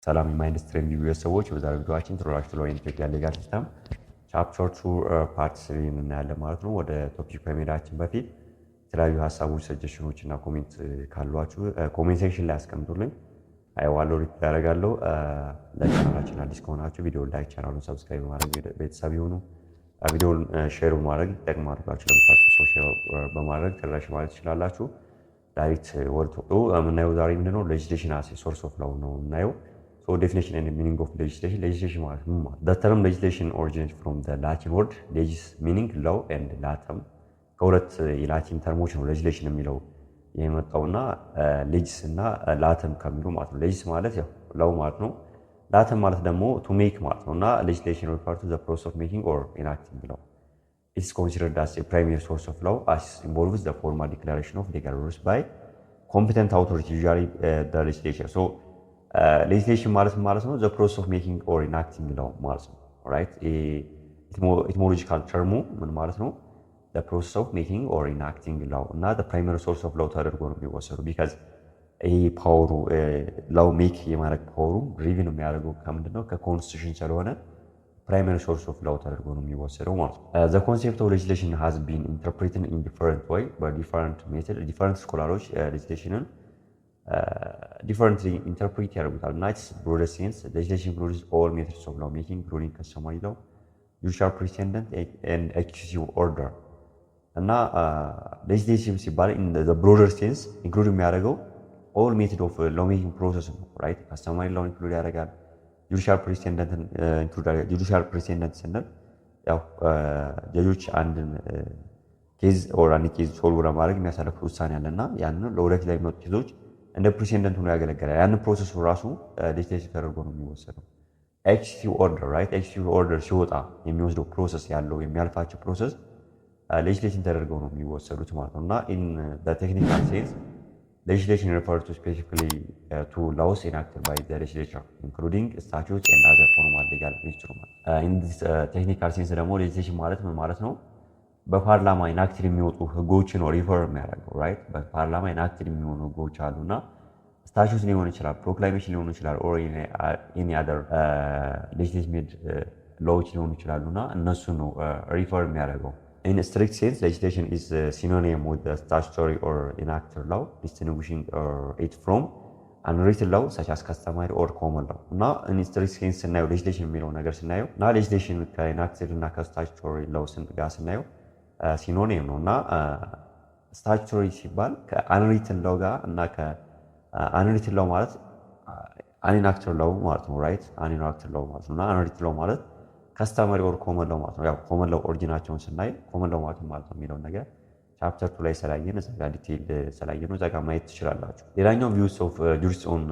ሰላም የማይንድስትሪ ሪቪው ሰዎች በዛሬው ቪዲዮአችን ትሮላችሁ ሎ ኢንቴግሪቲ ሌጋል ሲስተም ቻፕተር 2 ፓርት 3 እናያለን ማለት ነው። ወደ ቶፒክ ከመሄዳችን በፊት የተለያዩ ሀሳቦች፣ ሰጀሽኖች እና ኮሜንት ካሏችሁ ኮሜንት ሴክሽን ላይ አስቀምጡልኝ። አይዋለሁ ሪፕላይ አደርጋለሁ። ለቻናላችን አዲስ ከሆናችሁ ቪዲዮ ላይክ፣ ቻናሉን ሰብስክራይብ በማድረግ ቤተሰብ ይሁኑ። ቪዲዮውን ሼር በማድረግ ይጠቅማል ብላችሁ ለምታስቡ ሰው ሼር በማድረግ ተደራሽ ማለት ትችላላችሁ። ዳይሬክት ወርድ የምናየው ዛሬ ምንድነው ሌጂስሌሽን አስ ሶርስ ኦፍ ላው ነው የምናየው። So definition and meaning of legislation. Legislation ማለት ምን ማለት? The term legislation originates from the Latin word legis meaning law and latum ከሁለት የላቲን ተርሞች ነው legislation የሚለው የመጣውና legis እና latum ከሚሉ ማለት ነው። legis ማለት ያው law ማለት ነው። latum ማለት ደግሞ to make ማለት ነውና legislation refers to the process of making or enacting law. It is considered as a primary source of law as involves the formal declaration of legal rules by competent authority, usually the legislature. So legislation ማለት ነው the process of making or enacting law ማለት ነው። ኦልራይት ኢቲሞሎጂካል ተርሙ ምን ማለት ነው? the process of making or enacting law እና the primary source of law ተደርጎ ነው የሚወሰዱ because ይሄ ፓወሩ law make የማድረግ ፓወሩ ሪቪው የሚያደርገው ከምንድነው? ከኮንስቲቱሽን ስለሆነ primary source of law ተደርጎ ነው የሚወሰደው ማለት ነው። the concept of legislation has been interpreted in different way by different method different scholars legislationን differently interpret ያደርጉታል እና its broader sense legislation includes all methods of law making including customary law, judicial precedent and executive order እና legislation ሲባል in the broader sense include የሚያደርገው all method of law making process ነው right customary law include ያደርጋል judicial precedent include ያደርጋል judicial precedent ስንል ያው ጀጆች አንድን ኬዝ ኦር አንድ ኬዝ ሶልቭ ለማድረግ የሚያሳልፉት ውሳኔ አለና ያንን ለወደፊት ላይ የሚመጡ ኬዞች እንደ ፕሬሲደንት ሆኖ ያገለግላል። ያን ፕሮሰስ ራሱ ሌጂስሌሽን ተደርጎ ነው የሚወሰደው። ኤክሲኪዩቲቭ ኦርደር ራይት ኤክሲኪዩቲቭ ኦርደር ሲወጣ የሚወስደው ፕሮሰስ ያለው የሚያልፋቸው ፕሮሰስ ሌጂስሌሽን ተደርገው ነው የሚወሰዱት ማለት ነው እና ኢን ዘ ቴክኒካል ሴንስ legislation refers to specifically to laws enacted by the legislature including statutes and other formal legal instruments. In this technical sense ደግሞ legislation ማለት ምን ማለት ነው? በፓርላማ ኢናክትድ የሚወጡ ህጎችን ነው ሪፈር የሚያደርገው ራይት። በፓርላማ ኢናክትድ የሚሆኑ ህጎች አሉና ስታቹት ሊሆን ይችላል፣ ፕሮክላሜሽን ሊሆን ይችላል ኦር ኤኒ አዘር ሌጂስሌቲቭ ሎዎች ሊሆኑ ይችላሉና እነሱ ነው ሪፈር የሚያደርገው። In strict sense, legislation is synonym with the statutory or enacted law, distinguishing it from unwritten law such as customary or common law. እና in strict sense ስናየው legislation የሚለው ነገር ስናየው እና legislation ከenacted እና ከstatutory law ጋር ስናየው ሲኖኒም ነው እና ስታቹቶሪ ሲባል ከአንሪትን ላው ጋር እና ከአንሪትን ላው ማለት አንኢናክትድ ላው ማለት ነው ራይት አንኢናክትድ ላው ማለት ነው እና አንሪትን ላው ማለት ከስተመሪ ኦር ኮመን ላው ማለት ነው። ያው ኮመን ላው ኦሪጂናቸውን ስናይ ኮመን ላው ማለት ነው የሚለውን ነገር ቻፕተር 2 ላይ ስላየን እዛ ጋር ዲቴይል ስላየን እዛ ጋር ማየት ትችላላችሁ። ሌላኛው ቪውስ ኦፍ ጁሪስት ኦን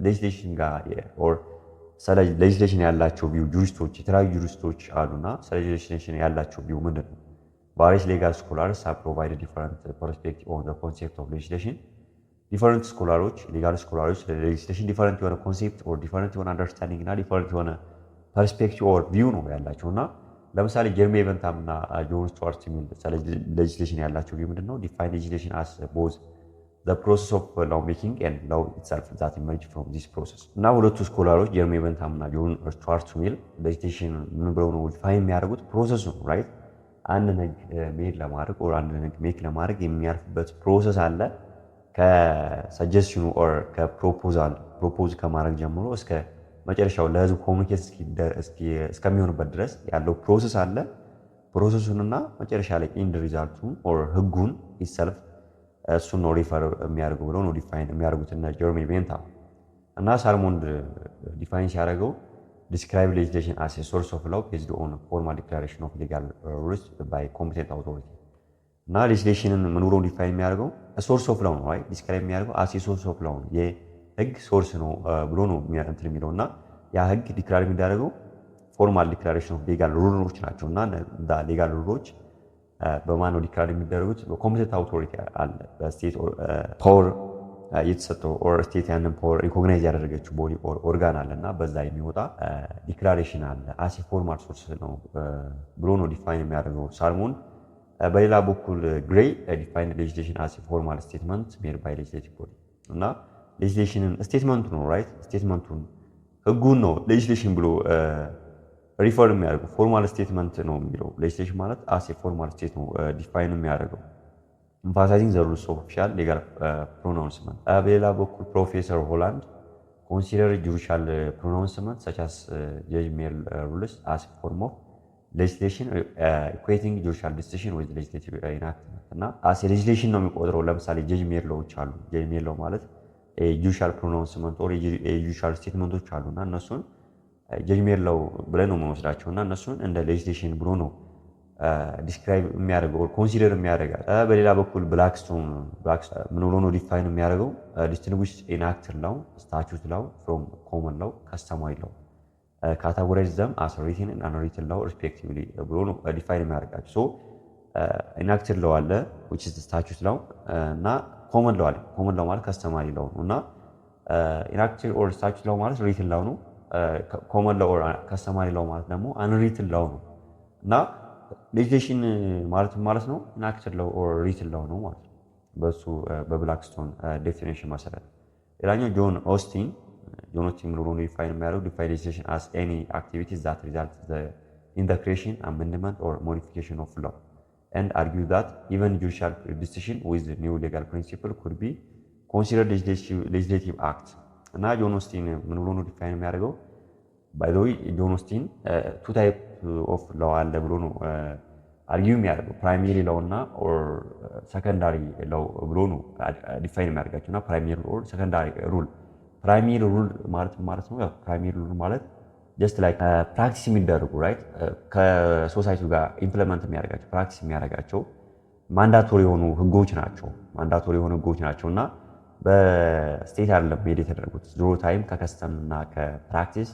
ሌጂስሌሽን ጋር ኦር ስለ ሌጂስሌሽን ያላቸው ቪው ጁሪስቶች የተለያዩ ጁሪስቶች አሉና ስለ ሌጂስሌሽን ያላቸው ቪው ምንድን ነው? Various legal scholars have provided different perspectives on the concept of legislation. Different scholars, legal scholars, legislation different የሆነ concept or different የሆነ understanding እና different የሆነ perspective or view ነው ያላቸው እና ለምሳሌ ጀርሚ ኤቨንታም እና ጆን ስቱዋርት የሚል ስለ legislation ያላቸው ቪው ምንድነው? Define legislation as both the process of law making and law itself that emerge from this process. እና ሁለቱ ስኮላሮች ጀርሚ ኤቨንታም እና ጆን ስቱዋርት የሚል legislation ምን ብለው ነው ዲፋይን የሚያደርጉት ፕሮሰሱ ነው ራይት አንድ ህግ ሜድ ለማድረግ ኦር አንድ ህግ ሜክ ለማድረግ የሚያልፍበት ፕሮሰስ አለ። ከሰጀስሽኑ ኦር ከፕሮፖዛል ፕሮፖዝ ከማድረግ ጀምሮ እስከ መጨረሻው ለህዝብ ኮሙኒኬት እስከሚሆንበት ድረስ ያለው ፕሮሰስ አለ። ፕሮሰሱንና መጨረሻ ላይ ኢንድ ሪዛልቱን ኦር ህጉን ኢሰልፍ እሱን ነው ሪፈር የሚያደርገው ብለው ነው ዲፋይን የሚያደርጉት እና ጀርሚ ቤንታም እና ሳልሞንድ ዲፋይን ሲያደርገው describe legislation as a source of law based on a formal declaration of legal rules by competent authority. እና legislationን ምን ብሎ ዲፋይን የሚያደርገው source of law ነው right describe የሚያደርገው as a source of law ነው የህግ ሶርስ ነው ብሎ ነው እንትን የሚለውና ያ ህግ ዲክላር የሚያደርገው formal declaration of legal rules ናቸው እና legal rules በማን ነው ዲክላር የሚደረጉት? በኮምፒተንት አውቶሪቲ አለ በስቴት ፓወር የተሰጠው ኦር ስቴት ያንን ፓወር ሪኮግናይዝ ያደረገችው ቦዲ ኦር ኦርጋን አለና በዛ የሚወጣ ዲክላሬሽን አለ አስ ፎርማል ሶርስ ነው ብሎ ነው ዲፋይን የሚያደርገው ሳልሞን። በሌላ በኩል ግሬይ ዲፋይን ሌጂስሌሽን አስ ፎርማል ስቴትመንት ሜድ ባይ ሌጂስሌቲቭ ቦዲ እና ሌጅስሌሽንን ስቴትመንቱ ነው ራይት ስቴትመንቱን ህጉን ነው ሌጅስሌሽን ብሎ ሪፈር የሚያደርገው ፎርማል ስቴትመንት ነው የሚለው ሌጅስሌሽን ማለት አስ ፎርማል ስቴት ነው ዲፋይን የሚያደርገው emphasizing the rules of official legal pronouncement በሌላ በኩል ፕሮፌሰር ሆላንድ consider judicial pronouncement such as judge mail rules as form of legislation equating judicial decision with legislative enactment እና as legislation ነው የሚቆጥረው ለምሳሌ judge mail laws አሉ judge mail law ማለት judicial pronouncement or judicial statementዎች አሉና እነሱን judge mail law ብለን ነው የምንወስዳቸውና እነሱን እንደ legislation ብሎ ነው ዲስክራይብ የሚያደርገው or consider የሚያደርጋል በሌላ በኩል ብላክስቶን ምን ብሎ ነው ዲፋይን የሚያደርገው distinguish enacted law statute law from common law customary law categorize them as written and unwritten law respectively ብሎ ነው ዲፋይን የሚያደርጋቸው so enacted law አለ which is the statute law እና common law አለ common law ማለት customary law ነው እና enacted or statute law ማለት written law ነው common law or customary law ማለት ደግሞ unwritten law ነው እና ሌጅስሌሽን ማለት ነው ኢንአክትድ ላው ኦር ሪትን ላው ነው ማለት ነው በሱ በብላክስቶን ዴፊኒሽን መሰረት ሌላኛው ጆን ኦስቲን ብሎ ነው ዲፋይን የሚያደርገው ዲፋይን ሌጅስሌሽን as any activities that result in the creation amendment or modification of law and argue that even judicial decision with new legal principle could be considered legislative act እና ጆን ኦስቲን ምን ብሎ ነው ዲፋይን የሚያደርገው by the way ጆን ኦስቲን two type of law አለ ብሎ ነው አርጊው የሚያደርገው ፕራይመሪ ላው እና ኦር ሰከንዳሪ ላው ብሎ ነው ዲፋይን የሚያደርጋቸውና ፕራይመሪ ኦር ሰከንዳሪ ሩል ፕራይመሪ ሩል ማለት ነው ፕራይመሪ ሩል ማለት just like ፕራክቲስ የሚደረጉ ራይት ከሶሳይቲው ጋር ኢምፕሊመንት የሚያደርጋቸው ፕራክቲስ የሚያደርጋቸው ማንዳቶሪ የሆኑ ህጎች ናቸውና በስቴት አይደለም ሜድ የተደረጉት ድሮ ታይም ከከስተም እና ከፕራክቲስ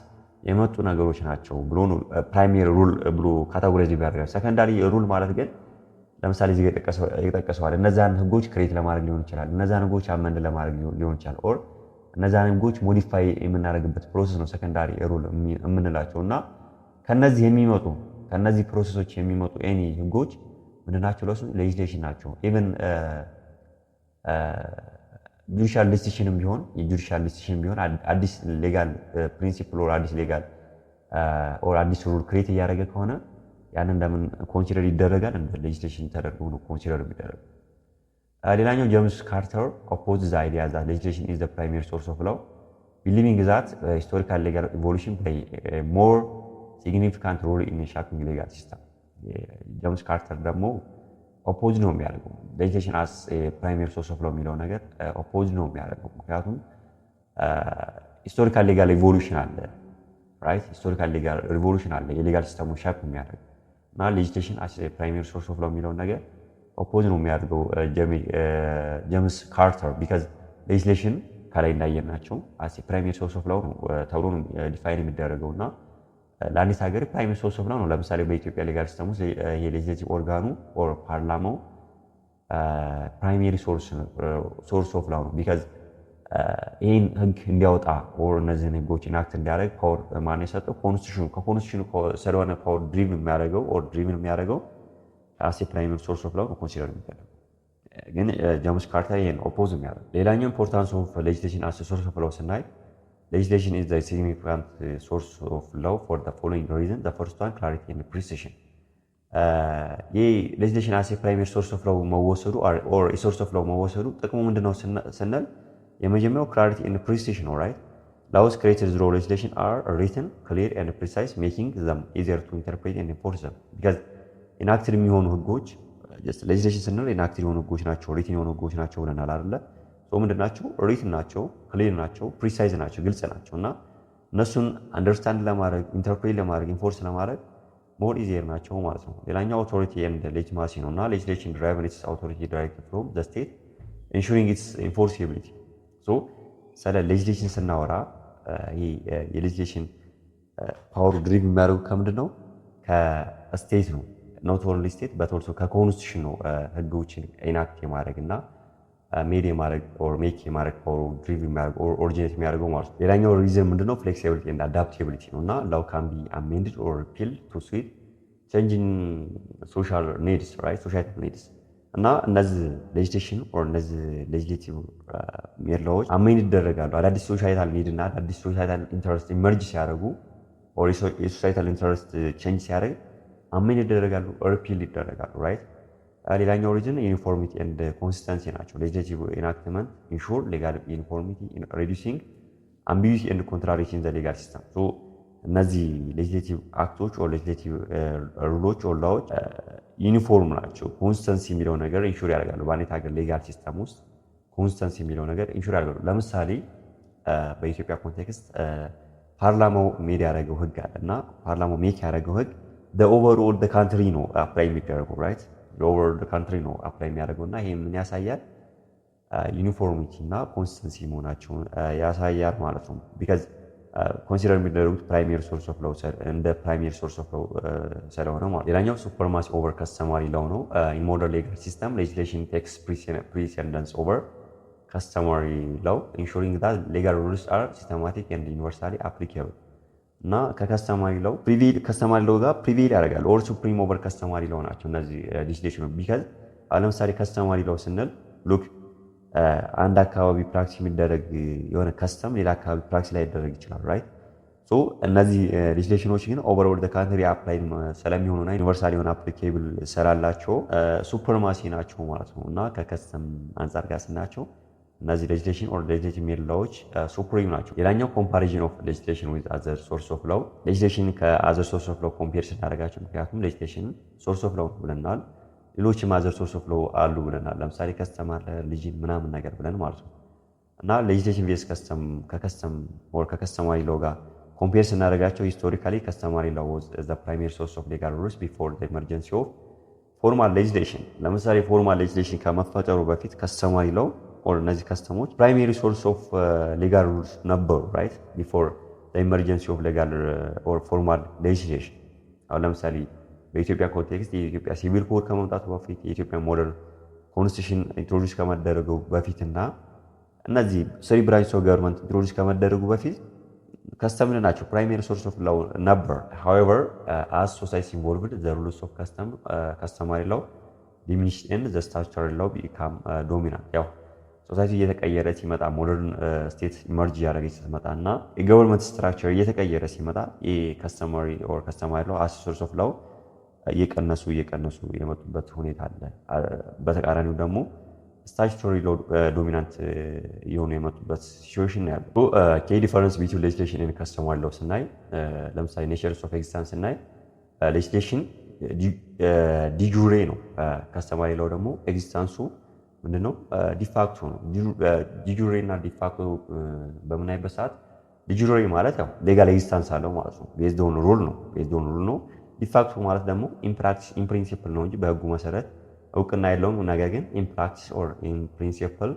የመጡ ነገሮች ናቸው ብሎ ነው ፕራይመሪ ሩል ብሎ ካታጎራይዝ ያደርጋል ሰከንዳሪ ሩል ማለት ግን ለምሳሌ እዚህ የጠቀሰዋል እነዛን ህጎች ክሬት ለማድረግ ሊሆን ይችላል እነዛን ህጎች አመንድ ለማድረግ ሊሆን ይችላል ኦር እነዛን ህጎች ሞዲፋይ የምናደርግበት ፕሮሰስ ነው ሰከንዳሪ ሩል የምንላቸውና ከነዚህ ፕሮሰሶች የሚመጡ ኤኒ ህጎች ምንድናቸው ለሱ ሌጅስሌሽን ናቸው ኢቭን ጁዲሻል ዲሲሽንም ቢሆን አዲስ ሌጋል ፕሪንሲፕል ኦር አዲስ ሌጋል ኦር አዲስ ሩል ክሬት እያደረገ ከሆነ ያንን እንደምን ኮንሲደር ይደረጋል እንደ ሌጅስሌሽን ተደርጎ ነው ኮንሲደር የሚደረገው ሌላኛው ጄምስ ካርተር ኦፖዝ ዘ አይዲያ that legislation is the primary source of law believing that historical legal evolution play a more significant role in shaping legal system ጄምስ ካርተር ደግሞ ኦፖዝ ነው የሚያደርገው ሌጅስሌሽን as a primary source of law የሚለው ነገር ኦፖዝ ነው የሚያደርገው ምክንያቱም ሂስቶሪካል ሌጋል ኢቮሉሽን አለ ራይት ሂስቶሪካል ሌጋል ሪቮሉሽን አለ የሌጋል ሲስተሙን ሻፕ የሚያደርግ እና ሌጅስሌሽን as a primary source of law የሚለው ነገር ኦፖዝ ነው የሚያደርገው ጄምስ ካርተር because ሌጅስሌሽን ከላይ እንዳየናቸው as a primary source of law ነው ተብሎ ነው ዲፋይን የሚደረገውና ለአንዲት ሀገር ፕራይመሪ ሶርስ ኦፍ ላው ነው ለምሳሌ በኢትዮጵያ ሌጋል ሲስተም ውስጥ የሌጅስሌቲቭ ኦርጋኑ ኦር ፓርላማው ፕራይመሪ ሶርስ ኦፍ ላው ነው ቢካዝ ይህን ህግ እንዲያወጣ ኦር እነዚህን ህጎች ኢናክት እንዲያደርግ ፓወር ማን የሰጠው ከኮንስቲቱሽኑ ስለሆነ ፓወር ድሪቭን የሚያደርገው አስ ፕራይመሪ ሶርስ ኦፍ ላው ነው ኮንሲደር የሚደረገው ግን ጄምስ ካርተር ይሄን ኦፖዝ የሚያደርግ ሌላኛው ኢምፖርታንስ ኦፍ ሌጅስሌሽን አስ ሶርስ ኦፍ ላው ስናይ legislation is a significant source of law for the following reason the first one clarity and precision legislation as a primary source of law መወሰዱ or a source of law መወሰዱ ጥቅሙ ምንድነው ስንል የመጀመሪያው clarity and precision right laws created through legislation are written clear and precise making them easier to interpret and enforce them because enacted የሚሆኑ ህጎች just legislation ስንል enacted የሆኑ ህጎች ናቸው written የሆኑ ህጎች ናቸው ብለናል አይደለ ምንድናቸው ሪትን ናቸው ክሊር ናቸው ፕሪሳይዝ ናቸው ግልጽ ናቸውና እነሱን አንደርስታንድ ለማድረግ ኢንተርፕሬት ለማድረግ ኢንፎርስ ለማድረግ ሞር ኢዚየር ናቸው ማለት ነው ሌላኛው አውቶሪቲ ኤንድ ሌጂቲማሲ ነውና ሌጅስሌሽን ድራይቭን ኢትስ አውቶሪቲ ዳይሬክት ፍሮም ዘ ስቴት ኢንሹሪንግ ኢትስ ኢንፎርሲቢሊቲ ሶ ስለ ሌጅስሌሽን ስናወራ ይሄ የሌጅስሌሽን ፓወር ድሪቭ የሚያደርገው ከምንድነው ከስቴት ነው ኖት ኦንሊ ስቴት በት ኦልሶ ከኮንስቲቱሽን ነው ህጎችን ኢናክት የማድረግና ሜድ የማድረግ ኦር ሜክ የማድረግ ፓወር ድሪቭ የሚያደርግ ኦር ኦሪጂኔት የሚያደርገው ማለት ነው ሌላኛው ሪዝን ምንድነው ፍሌክሲቢሊቲ ኤንድ አዳፕቲቢሊቲ ነውና ላው ካን ቢ አሜንድድ ኦር ሪፒልድ ቱ ስዊት ቼንጂንግ ሶሻል ኒድስ ራይት ሶሻይታል ኒድስ እና እነዚህ ሌጅስሌሽን ኦር እነዚህ ሌጅስሌቲቭ ሜላዎች አሜን ይደረጋሉ። አዳዲስ ሶሻይታል ኒድ እና አዳዲስ ሶሻይታል ኢንተረስት ኢመርጅ ሲያደርጉ ኦር የሶሳይታል ኢንተረስት ቼንጅ ሲያደርግ አሜን ይደረጋሉ፣ ሪፒል ይደረጋሉ። ራይት። ሌላኛው ሪዝን ዩኒፎርሚቲ ኤንድ ኮንሲስተንሲ ናቸው። ሌጅስሌቲቭ ኢንአክትመንት ኢንሹር ሌጋል ዩኒፎርሚቲ ኢን ሪዲዩሲንግ አምቢጉቲ ኤንድ ኮንትራዲክሽን ዘ ሌጋል ሲስተም። እነዚህ ሌጅስሌቲቭ አክቶች ኦር ሌጅስሌቲቭ ሩሎች ኦር ላዎች ዩኒፎርም ናቸው። ኮንሲስተንሲ የሚለው ነገር ኢንሹር ያደርጋሉ። በአንዲት ሀገር ሌጋል ሲስተም ውስጥ ኮንሲስተንሲ የሚለው ነገር ኢንሹር ያደርጋሉ። ለምሳሌ በኢትዮጵያ ኮንቴክስት ፓርላማው ሜድ ያደረገው ህግ አለ እና ፓርላማው ሜክ ያደረገው ህግ ኦቨርኦል ካንትሪ ነው አፕላይ የሚደረገው። ራይት ኦቨርኦል ካንትሪ ነው አፕላይ የሚያደርገው እና ይሄ ምን ያሳያል? ዩኒፎርሚቲ እና ኮንሲስተንሲ መሆናቸውን ያሳያል ማለት ነው። ቢካዝ ኮንሲደር የሚደረጉት ፕራይሜሪ ሶርስ ኦፍ ሎው እንደ ፕራይሜሪ ሶርስ ኦፍ ሎው ስለሆነ ማለት። ሌላኛው ሱፐርማሲ ኦቨር ከስተማሪ ሎው ነው። ኢን ሞደርን ሌጋል ሲስተም ሌጅስሌሽን ቴክስ ፕሪሲደንስ ኦቨር ከስተማሪ ሎው ኢንሹሪንግ ዛት ሌጋል ሩልስ አር ሲስተማቲክ ኤንድ ዩኒቨርሳሊ አፕሊኬብል እና ከከስተማሪ ሎው ጋር ፕሪቬል ያደርጋሉ ኦር ሱፕሪም ኦቨር ከስተማሪ ሎው ናቸው እነዚህ ሌጅስሌሽን። ቢካዝ ለምሳሌ ከስተማሪ ሎው ስንል ሉክ አንድ አካባቢ ፕራክቲስ የሚደረግ የሆነ ከስተም ሌላ አካባቢ ፕራክቲስ ላይ ይደረግ ይችላል። ራይት። ሶ እነዚህ ሌጅስሌሽኖች ግን ኦቨርኦል ካንትሪ አፕላይ ስለሚሆኑና ዩኒቨርሳሊ የሆነ አፕሊኬብል ስላላቸው ሱፐርማሲ ናቸው ማለት ነው። እና ከከስተም አንጻር ጋር ስናቸው እነዚህ ሌጅስሌሽን ኦር ሌጅስሌቲቭ ሜድ ላዎች ሱፕሪም ናቸው። ሌላኛው ኮምፓሪዥን ኦፍ ሌጅስሌሽን ዊዝ አዘር ሶርስ ኦፍ ላው። ሌጅስሌሽን ከአዘር ሶርስ ኦፍ ላው ኮምፔር ስናደርጋቸው፣ ምክንያቱም ሌጅስሌሽን ሶርስ ኦፍ ላው ብለናል፣ ሌሎችም አዘር ሶርስ ኦፍ ላው አሉ ብለናል። ለምሳሌ ከስተም አለ፣ ሊጅን ምናምን ነገር ብለን ማለት ነው። እና ሌጅስሌሽን ቬስ ከከስተም ኦር ከከስተማሪ ላው ጋር ኮምፔር ስናደርጋቸው ሂስቶሪካሊ ከስተማሪ ላው ዋዝ ዘ ፕራይመሪ ሶርስ ኦፍ ሌጋል ሩልስ ቢፎር ዘ ኢመርጀንሲ ኦፍ ፎርማል ሌጅስሌሽን። ለምሳሌ ፎርማል ሌጅስሌሽን ከመፈጠሩ በፊት ከስተማሪ ላው ኦር እነዚህ ከስተሞች ፕራይሜሪ ሶርስ ኦፍ ሌጋል ሩልስ ነበሩ። ራይት ቢፎር ዘ ኢመርጀንሲ ኦፍ ሌጋል ኦር ፎርማል ሌጅስሌሽን። አሁን ለምሳሌ በኢትዮጵያ ኮንቴክስት የኢትዮጵያ ሲቪል ኮድ ከመምጣቱ በፊት የኢትዮጵያ ሞደርን ኮንስቲቱሽን ኢንትሮዲውስ ከመደረጉ በፊትና እነዚህ ስሪ ብራንች ኦፍ ገቨርንመንት ኢንትሮዲውስ ከመደረጉ በፊት ከስተም ናቸው ፕራይሜሪ ሶርስ ኦፍ ላው ነበር። ሃዌቨር አስ ሶሳይቲ ኢንቮልቭድ ዘ ሩልስ ኦፍ ከስተማሪ ላው ዲሚኒሽድ ኤንድ ዘ ስታቹቶሪ ላው ቢካም ዶሚናንት። ያው ሶሳይቲ እየተቀየረ ሲመጣ ሞደርን ስቴት ኢመርጅ እያደረገች ስትመጣ እና የገቨርንመንት ስትራክቸር እየተቀየረ ሲመጣ የከስተማሪ ኦር ከስተማሪ ላው አስ ሶርስ ኦፍ ላው እየቀነሱ የመጡበት ሁኔታ አለ። በተቃራኒው ደግሞ ስታቹቶሪ ላው ዶሚናንት የሆኑ የመጡበት ሲቹዌሽን ነው ያለው። ኬ ዲፈረንስ ቢትዊን ሌጅስሌሽን ኤንድ ከስተማሪ ላው ስናይ ለምሳሌ ኔቸርስ ኦፍ ኤግዚስተንስ ስናይ ሌጅስሌሽን ዲጁሬ ነው። ከስተማሪ ላው ደግሞ ኤግዚስተንሱ ምንድነው? ዲፋክቶ ነው። ዲጁሬ እና ዲፋክቶ በምናይበት ሰዓት ዲጁሬ ማለት ያው ሌጋል ኤግዚስተንስ አለው ማለት ነው። ቤዝድ ኦን ሩል ነው። ዲፋክቶ ማለት ደግሞ ኢምፕራክቲስ ኢምፕሪንሲፕል ነው እንጂ በህጉ መሰረት እውቅና የለውም። ነገር ግን ኢምፕራክቲስ ኦር ኢምፕሪንሲፕል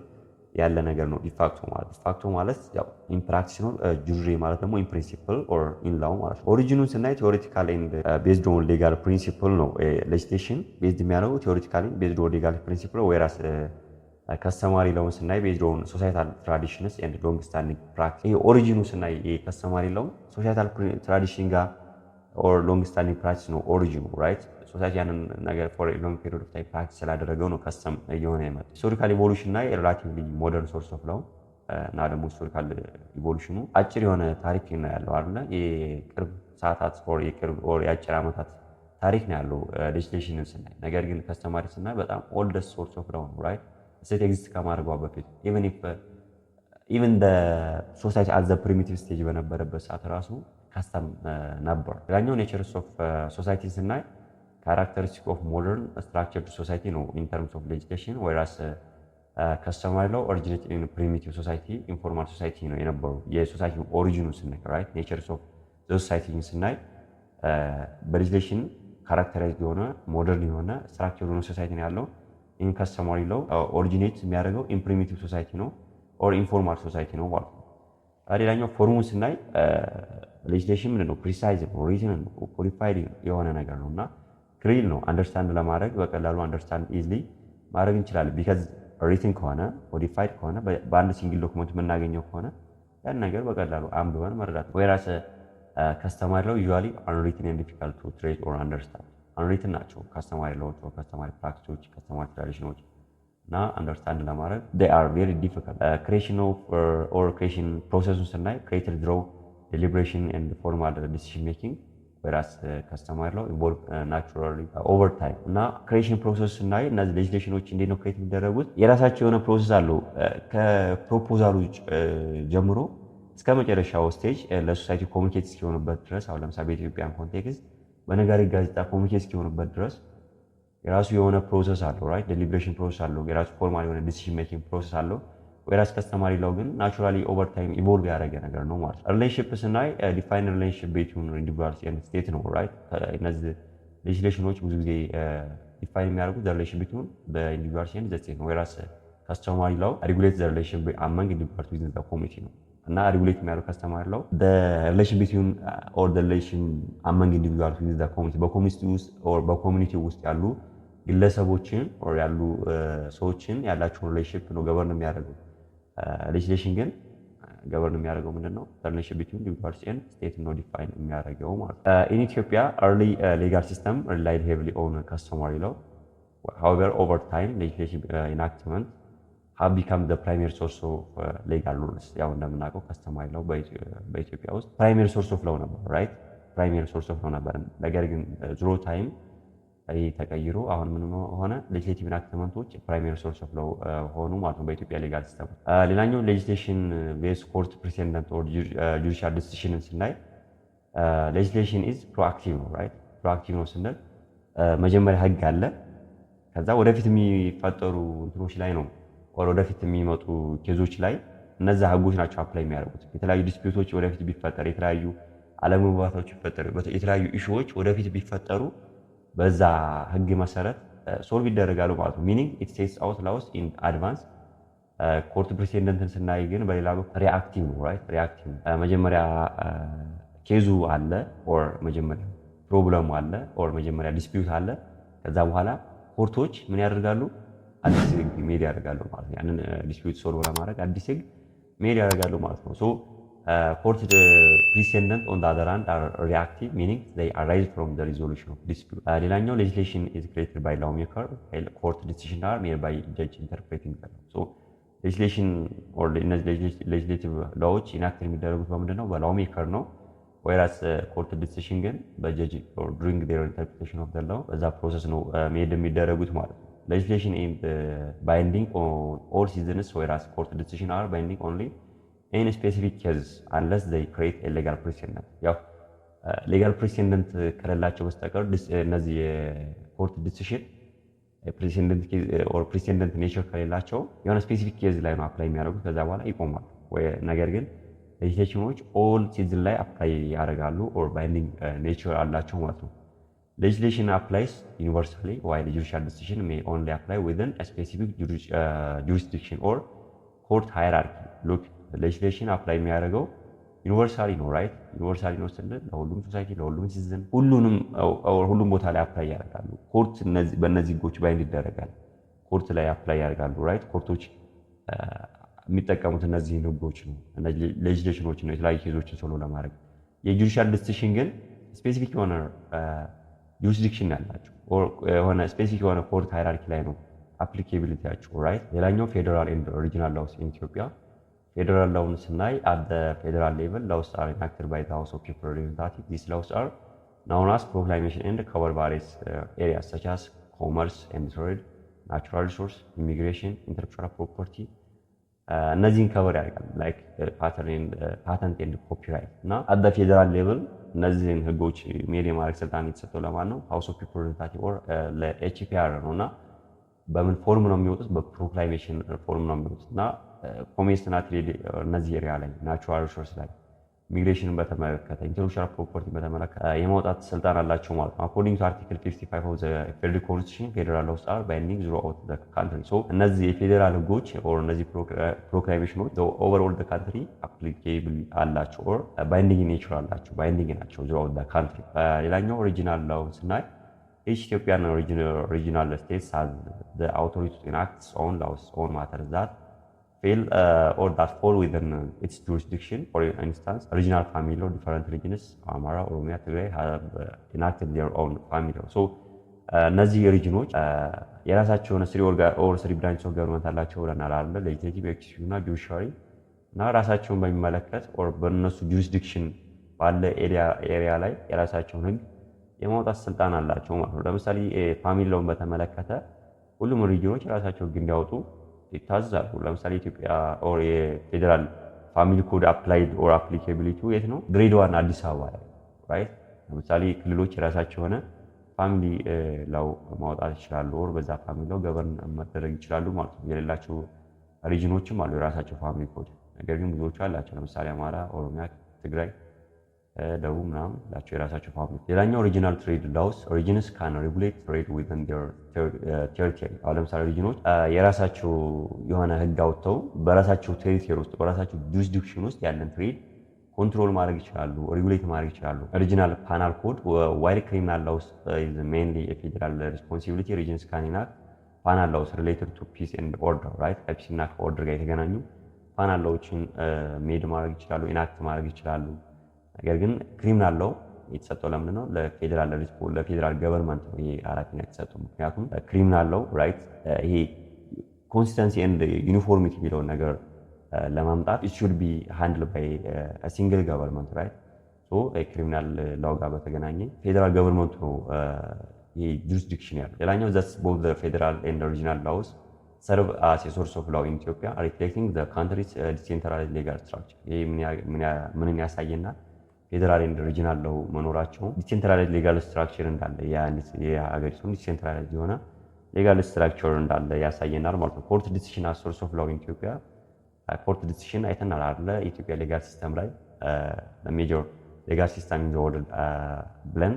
ያለ ነገር ነው ዲፋክቶ ማለት ያው ኢምፕራክቲስ ነው። ጁሪ ማለት ደግሞ ኢምፕሪንሲፕል ኦር ኢንላው ማለት ነው። ኦሪጂኑን ስናይ ቴዎሬቲካል ኤንድ ቤዝድ ኦን ሌጋል ፕሪንሲፕል ነው። ሌጅስሌሽን ቤዝድ የሚያደርገው ቴዎሬቲካሊ ቤዝድ ኦን ሌጋል ፕሪንሲፕል ወይራስ ከስተማሪ ላውን ስናይ ቤዝድ ኦን ሶሳይታል ትራዲሽንስ ኤንድ ሎንግ ስታንዲንግ ፕራክቲስ። ይሄ ኦሪጂኑ ስናይ ከስተማሪ ላውን ሶሳይታል ትራዲሽን ጋር ኦር ሎንግ ስታንዲንግ ፕራክቲስ ነው ኦሪጂኑ። ራይት ሶሳይቲ ያንን ነገር ፎር ሎንግ ፔሪድ ኦፍ ታይም ፕራክቲስ ስላደረገው ነው ከስተም እየሆነ የመጣው። ሂስቶሪካል ኢቮሉሽን እና ሪላቲቭሊ ሞደርን ሶርስ ኦፍ ላው እና ደግሞ ሂስቶሪካል ኢቮሉሽኑ አጭር የሆነ ታሪክ ነው ያለው አይደለ? የቅርብ ሰዓታት ኦር የአጭር ዓመታት ታሪክ ነው ያለው ሌጅስሌሽንን ስናይ። ነገር ግን ከስተማሪ ስናይ በጣም ኦልደስት ሶርስ ኦፍ ላው ነው። ራይት ስቴት ኤግዚስት ከማድረጓ በፊት ኢቨን ሶሳይቲ አት ዘ ፕሪሚቲቭ ስቴጅ በነበረበት ሰዓት ራሱ ከስተም ነበር። ሌላኛው ኔቸርስ ኦፍ ሶሳይቲ ስናይ ካራክተሪስቲክ ኦፍ ሞደርን ስትራክቸርድ ሶሳይቲ ነው ኢን ተርምስ ኦፍ ሌጅስሌሽን ወይራስ ከስተማሪ ላው ኦሪጂኔት ኢን ፕሪሚቲቭ ሶሳይቲ ኢንፎርማል ሶሳይቲ ነው የነበሩ። የሶሳይቲ ኦሪጂኑ ስናይ ራይት ኔቸርስ ኦፍ ሶሳይቲ ስናይ በሌጅስሌሽን ካራክተራይዝድ የሆነ ሞደርን የሆነ ስትራክቸር የሆነ ሶሳይቲ ነው ያለው። ኢን ከስተማሪ ላው ኦሪጂኔት የሚያደርገው ኢን ፕሪሚቲቭ ሶሳይቲ ነው ኦር ኢንፎርማል ሶሳይቲ ነው ማለት ነው። ሌላኛው ፎርሙን ስናይ ሌጅስሌሽን ምንድን ነው? ፕሪሳይዝ ነው፣ ሪትን ነው፣ ኮዲፋይድ የሆነ ነገር ነው እና ክሊር ነው። አንደርስታንድ ለማድረግ በቀላሉ አንደርስታንድ ኢዝሊ ማድረግ እንችላለን። ቢካዝ ሪትን ከሆነ ኮዲፋይድ ከሆነ በአንድ ሲንግል ዶክመንት የምናገኘው ከሆነ ያን ነገር በቀላሉ አንብበን መረዳት። ወይራስ ከስተማሪ ላው ዩዥዋሊ አንሪትን ኤንድ ዲፊካልት ቱ ትሬስ ኦር አንደርስታንድ አንሪትን ናቸው ካስተማሪ ሎዎች ካስተማሪ ፕራክቲሶች ካስተማሪ ትራዲሽኖች እና አንደርስታንድ ለማድረግ they are very difficult creation of or creation ፕሮሰሱን ስናይ creative draw deliberation and formal decision making whereas ካስተማሪ ሎ involve naturally over time እና creation ፕሮሰስ ስናይ እነዚህ ሌጅስሌሽኖች እንዴት ነው ክሬት የሚደረጉት የራሳቸው የሆነ ፕሮሰስ አለው ከፕሮፖዛሉ ጀምሮ እስከ መጨረሻው ስቴጅ ለሶሳይቲ ኮሚኒኬት እስኪሆኑበት ድረስ አሁን ለምሳሌ በኢትዮጵያን ኮንቴክስት በነጋሪት ጋዜጣ ኮሚኒኬት እስኪሆኑበት ድረስ የራሱ የሆነ ፕሮሰስ አለው ራይት ዴሊብሬሽን ፕሮሰስ አለው የራሱ ፎርማል የሆነ ዲሲዥን ሜኪንግ ፕሮሰስ አለው ወይራስ ከስተማሪ ለው ግን ናቹራሊ ኦቨር ታይም ኢቮልቭ ያደረገ ነገር ነው ማለት ነው ሪሌሽንሺፕ ስናይ ዲፋይን ሪሌሽንሺፕ ቢትዊን ኢንዲቪጁዋልስ ኤንድ ስቴት ነው ራይት እነዚህ ሌጅስሌሽኖች ብዙ ጊዜ ዲፋይን የሚያደርጉት ሪሌሽን ቢትዊን በኢንዲቪጁዋልስ ኤንድ ስቴት ነው ወይራስ ከስተማሪ ለው ሬጉሌት ሪሌሽን አመንግ ኢንዲቪጁዋልስ ዊዝን ዘ ኮሚኒቲ ነው እና ሬጉሌት የሚያደርጉት ከስተማሪ ለው ሪሌሽን ቢትዊን ኦር ሪሌሽን አመንግ ኢንዲቪጁዋልስ ዊዝን ዘ ኮሚኒቲ በኮሚኒቲ ውስጥ ኦር በኮሚኒቲ ውስጥ ያሉ ግለሰቦችን ኦር ያሉ ሰዎችን ያላቸውን ሪሌሽንሺፕ ነው ገቨርን የሚያደርገው ሌጅስሌሽን ግን ገቨርን የሚያደርገው ምንድነው ሪሌሽንሺፕ ቢትዊን ኢንዲቪጁዋልስ ኤንድ ስቴት ነው ዲፋይን የሚያደርገው ማለት ነው ኢን ኢትዮጵያ early legal system relied heavily on customary law however over time legislation enactment have become the primary source of legal rules ያው እንደምናውቀው customary law በኢትዮጵያ ውስጥ primary source of law ነበር right primary source of law ነበር ነገር ግን through time ተቀይሮ አሁን ምን ሆነ ሌጅስሌቲቭ ኢናክትመንቶች ፕራይመሪ ሶርስ ኦፍ ሎው ሆኑ ማለት ነው በኢትዮጵያ ሌጋል ሲስተም ሌላኛው ሌጅስሌሽን ቤዝ ኮርት ፕሬሲደንት ኦር ጁዲሻል ዲሲዥን ስናይ ሌጅስሌሽን ኢዝ ፕሮአክቲቭ ነው ራይት ፕሮአክቲቭ ነው ስንል መጀመሪያ ህግ አለ ከዛ ወደፊት የሚፈጠሩ እንትኖች ላይ ነው ወደፊት የሚመጡ ኬዞች ላይ እነዛ ህጎች ናቸው አፕላይ የሚያደርጉት የተለያዩ ዲስፒዩቶች ወደፊት ቢፈጠር የተለያዩ አለመግባባቶች ቢፈጠሩ የተለያዩ ኢሹዎች ወደፊት ቢፈጠሩ በዛ ህግ መሰረት ሶልቭ ይደረጋሉ ማለት ነው ሚኒንግ ኢት ሴትስ አውት ላውስ ኢን አድቫንስ ኮርት ፕሬሲደንትን ስናይ ግን በሌላ በኩል ሪአክቲቭ ነው ራይት ሪአክቲቭ መጀመሪያ ኬዙ አለ ኦር መጀመሪያ ፕሮብለሙ አለ ኦር መጀመሪያ ዲስፒዩት አለ ከዛ በኋላ ኮርቶች ምን ያደርጋሉ አዲስ ህግ ሜድ ያደርጋሉ ማለት ነው ያንን ዲስፒዩት ሶልቭ ለማድረግ አዲስ ህግ ሜድ ያደርጋሉ ማለት ነው ሶ court precedent on the other hand are reactive meaning they arise from the resolution of dispute ሌላኛው legislation is created by lawmaker while court decisions are made by judge interpreting them so legislation or legislative laws enacted የሚደረጉት በምንድነው በlawmaker ነው whereas court decision ግን በjudge or during their interpretation of the law በዛ ፕሮሰስ ነው ሜድ የሚደረጉት ማለት ነው legislation is binding on all citizens whereas court decisions are binding only in specific cases unless they create a legal precedent ያው legal precedent ከሌላቸው በስተቀር እነዚህ የኮርት ዲሲዥን ፕሬሲደንት ኦር ፕሬሲደንት ኔቸር ከሌላቸው የሆነ ስፔሲፊክ ኬዝ ላይ ነው አፕላይ የሚያደርጉት ከዛ በኋላ ይቆማል ወይ ነገር ግን ሌጅስሌሽኖች ኦል ሲዝን ላይ አፕላይ ያደርጋሉ ኦር ባይንዲንግ ኔቸር አላቸው ማለት ነው legislation applies universally while judicial decision may only apply within a specific jurisdiction or court hierarchy look ሌጅስሌሽን አፕላይ የሚያደርገው ዩኒቨርሳሊ ነው ራይት ዩኒቨርሳሊ ነው ስንል ለሁሉም ሶሳይቲ ለሁሉም ሲቲዝን ሁሉም ቦታ ላይ አፕላይ ያደርጋሉ ኮርት በእነዚህ ህጎች ባይንድ ይደረጋል ኮርት ላይ አፕላይ ያደርጋሉ ራይት ኮርቶች የሚጠቀሙት እነዚህ ህጎች ነው ሌጅስሌሽኖች ነው የተለያዩ ኬዞችን ሶልቭ ለማድረግ የጁዲሻል ዲሲዥን ግን ስፔሲፊክ የሆነ ጁሪስዲክሽን ያላቸው የሆነ ስፔሲፊክ የሆነ ኮርት ሃይራርኪ ላይ ነው አፕሊኬቢሊቲያቸው ራይት ሌላኛው ፌደራል ኤንድ ሪጂናል ላውስ ኢን ኢትዮጵያ Federal laws at the federal level, laws are enacted by the House of People Representatives. These laws are known as proclamation and cover various areas such as commerce and trade, natural resource, immigration, intellectual property. እነዚህን ከቨር ያደርጋል ላይክ ፓተንት ኤንድ ኮፒራይት እና at the federal level እነዚህን ህጎች ሜድ የማድረግ ስልጣን የተሰጠው ለማን ነው? House of People Representatives or ለኤችፒአር ነው እና በምን ፎርም ነው የሚወጡት? በፕሮክላሜሽን ፎርም ነው የሚወጡት እና ኮሜርስ እና ትሬድ እነዚህ ኤሪያ ላይ ናቹራል ሪሶርስ ላይ ኢሚግሬሽንን በተመለከተ ኢንተሌክቹዋል ፕሮፐርቲ በተመለከተ የማውጣት ስልጣን አላቸው ማለት ነው። አኮርዲንግ ቱ አርቲክል 55 ኦፍ ዘ ፌደራል ኮንስቲቱሽን ፌደራል ሎውስ አር ባይንዲንግ ትሩአውት ዘ ካንትሪ። ሶ እነዚህ የፌደራል ህጎች ኦር እነዚህ ፕሮክላሜሽኖች ኦቨርኦል ዘ ካንትሪ አፕሊኬብል አላቸው ኦር ባይንዲንግ ኔቸር አላቸው ባይንዲንግ ናቸው ትሩአውት ዘ ካንትሪ። ሌላኛው ኦሪጂናል ላው ስናይ each Ethiopian regional states has the authority to enact its own laws on matters that fail or that fall within its jurisdiction. For instance, regional family law, different regions, Amara, Oromia, Tigray, have enacted their own family law. So እነዚህ ሪጅኖች የራሳቸውን 3 ብራንች ኦፍ ገቨርንመንት አላቸው ብለናል አይደል? ሌጂስሌቲቭ፣ ኤክስኪዩቲቭ እና ጁዲሻሪ እና ራሳቸውን በሚመለከት ኦር በእነሱ ጁሪስዲክሽን ባለ ኤሪያ ላይ የራሳቸውን ህግ የማውጣት ስልጣን አላቸው ማለት ነው። ለምሳሌ ፋሚሊ ሎውን በተመለከተ ሁሉም ሪጅኖች የራሳቸው ህግ እንዲያወጡ ይታዘዛሉ። ለምሳሌ ኢትዮጵያ ኦር የፌዴራል ፋሚሊ ኮድ አፕላይድ ኦር አፕሊኬቢሊቲ የት ነው? ድሬዳዋና አዲስ አበባ ላይ ራይት። ለምሳሌ ክልሎች የራሳቸው የሆነ ፋሚሊ ላው ማውጣት ይችላሉ፣ ኦር በዛ ፋሚሊ ላው ገቨርን መደረግ ይችላሉ ማለት ነው። የሌላቸው ሪጅኖችም አሉ የራሳቸው ፋሚሊ ኮድ፣ ነገር ግን ብዙዎቹ አላቸው። ለምሳሌ አማራ፣ ኦሮሚያ፣ ትግራይ፣ ደቡብ ምናምን ላቸው የራሳቸው ፋሚሊ። ሌላኛው ሪጂናል ትሬድ ላውስ ሪጅንስ ካን ሬጉሌት ትሬድ ዊዝን ዴር ቴሪቶሪ። አሁን ለምሳሌ ሪጅኖች የራሳቸው የሆነ ህግ አውጥተው በራሳቸው ቴሪቶሪ ውስጥ በራሳቸው ጁሪስዲክሽን ውስጥ ያለን ትሬድ ኮንትሮል ማድረግ ይችላሉ፣ ሬጉሌት ማድረግ ይችላሉ። ሪጂናል ፓናል ኮድ ዋይል ክሪሚናል ላውስ ኢዝ ሜንሊ የፌዴራል ሪስፖንሲቢሊቲ ሪጅንስ ካን ኢናክት ፓናል ላውስ ሪሌትድ ቱ ፒስ ኤንድ ኦርደር ራይት። ከፒስ እና ከኦርደር ጋር የተገናኙ ፓናል ላዎችን ሜድ ማድረግ ይችላሉ፣ ኢናክት ማድረግ ይችላሉ። ነገር ግን ክሪሚናል ላው የተሰጠው ለምንድን ነው? ለፌዴራል ገቨርንመንት ነው ይሄ ኃላፊነት የተሰጠው። ምክንያቱም ክሪሚናል ላው ራይት ይሄ ኮንሲስተንሲ ኤንድ ዩኒፎርሚቲ የሚለውን ነገር ለማምጣት it should be handled by a single government right so ክሪሚናል ላው ጋር በተገናኘ ፌዴራል ገቨርንመንት ነው ይሄ ጁሪስዲክሽን ያለው። ሌላኛው that's both the federal and regional laws serve as a source of law in Ethiopia reflecting the country's decentralized legal structure። ይሄ ምንን ያሳየናል? ፌዴራል ኤንድ ሪጂናል ላው መኖራቸው ዲሴንትራላይዝድ ሌጋል ስትራክቸር እንዳለ የሀገሪቱን ዲሴንትራላይዝድ የሆነ ሌጋል ስትራክቸር እንዳለ ያሳየናል ማለት ነው። ኮርት ዲሲሽን አስ ሶርስ ኦፍ ላው ኢን ኢትዮጵያ ኮርት ዲሲሽን አይተናል አይደለ? ኢትዮጵያ ሌጋል ሲስተም ላይ ሜጀር ሌጋል ሲስተም ኢን ዘ ወርልድ ብለን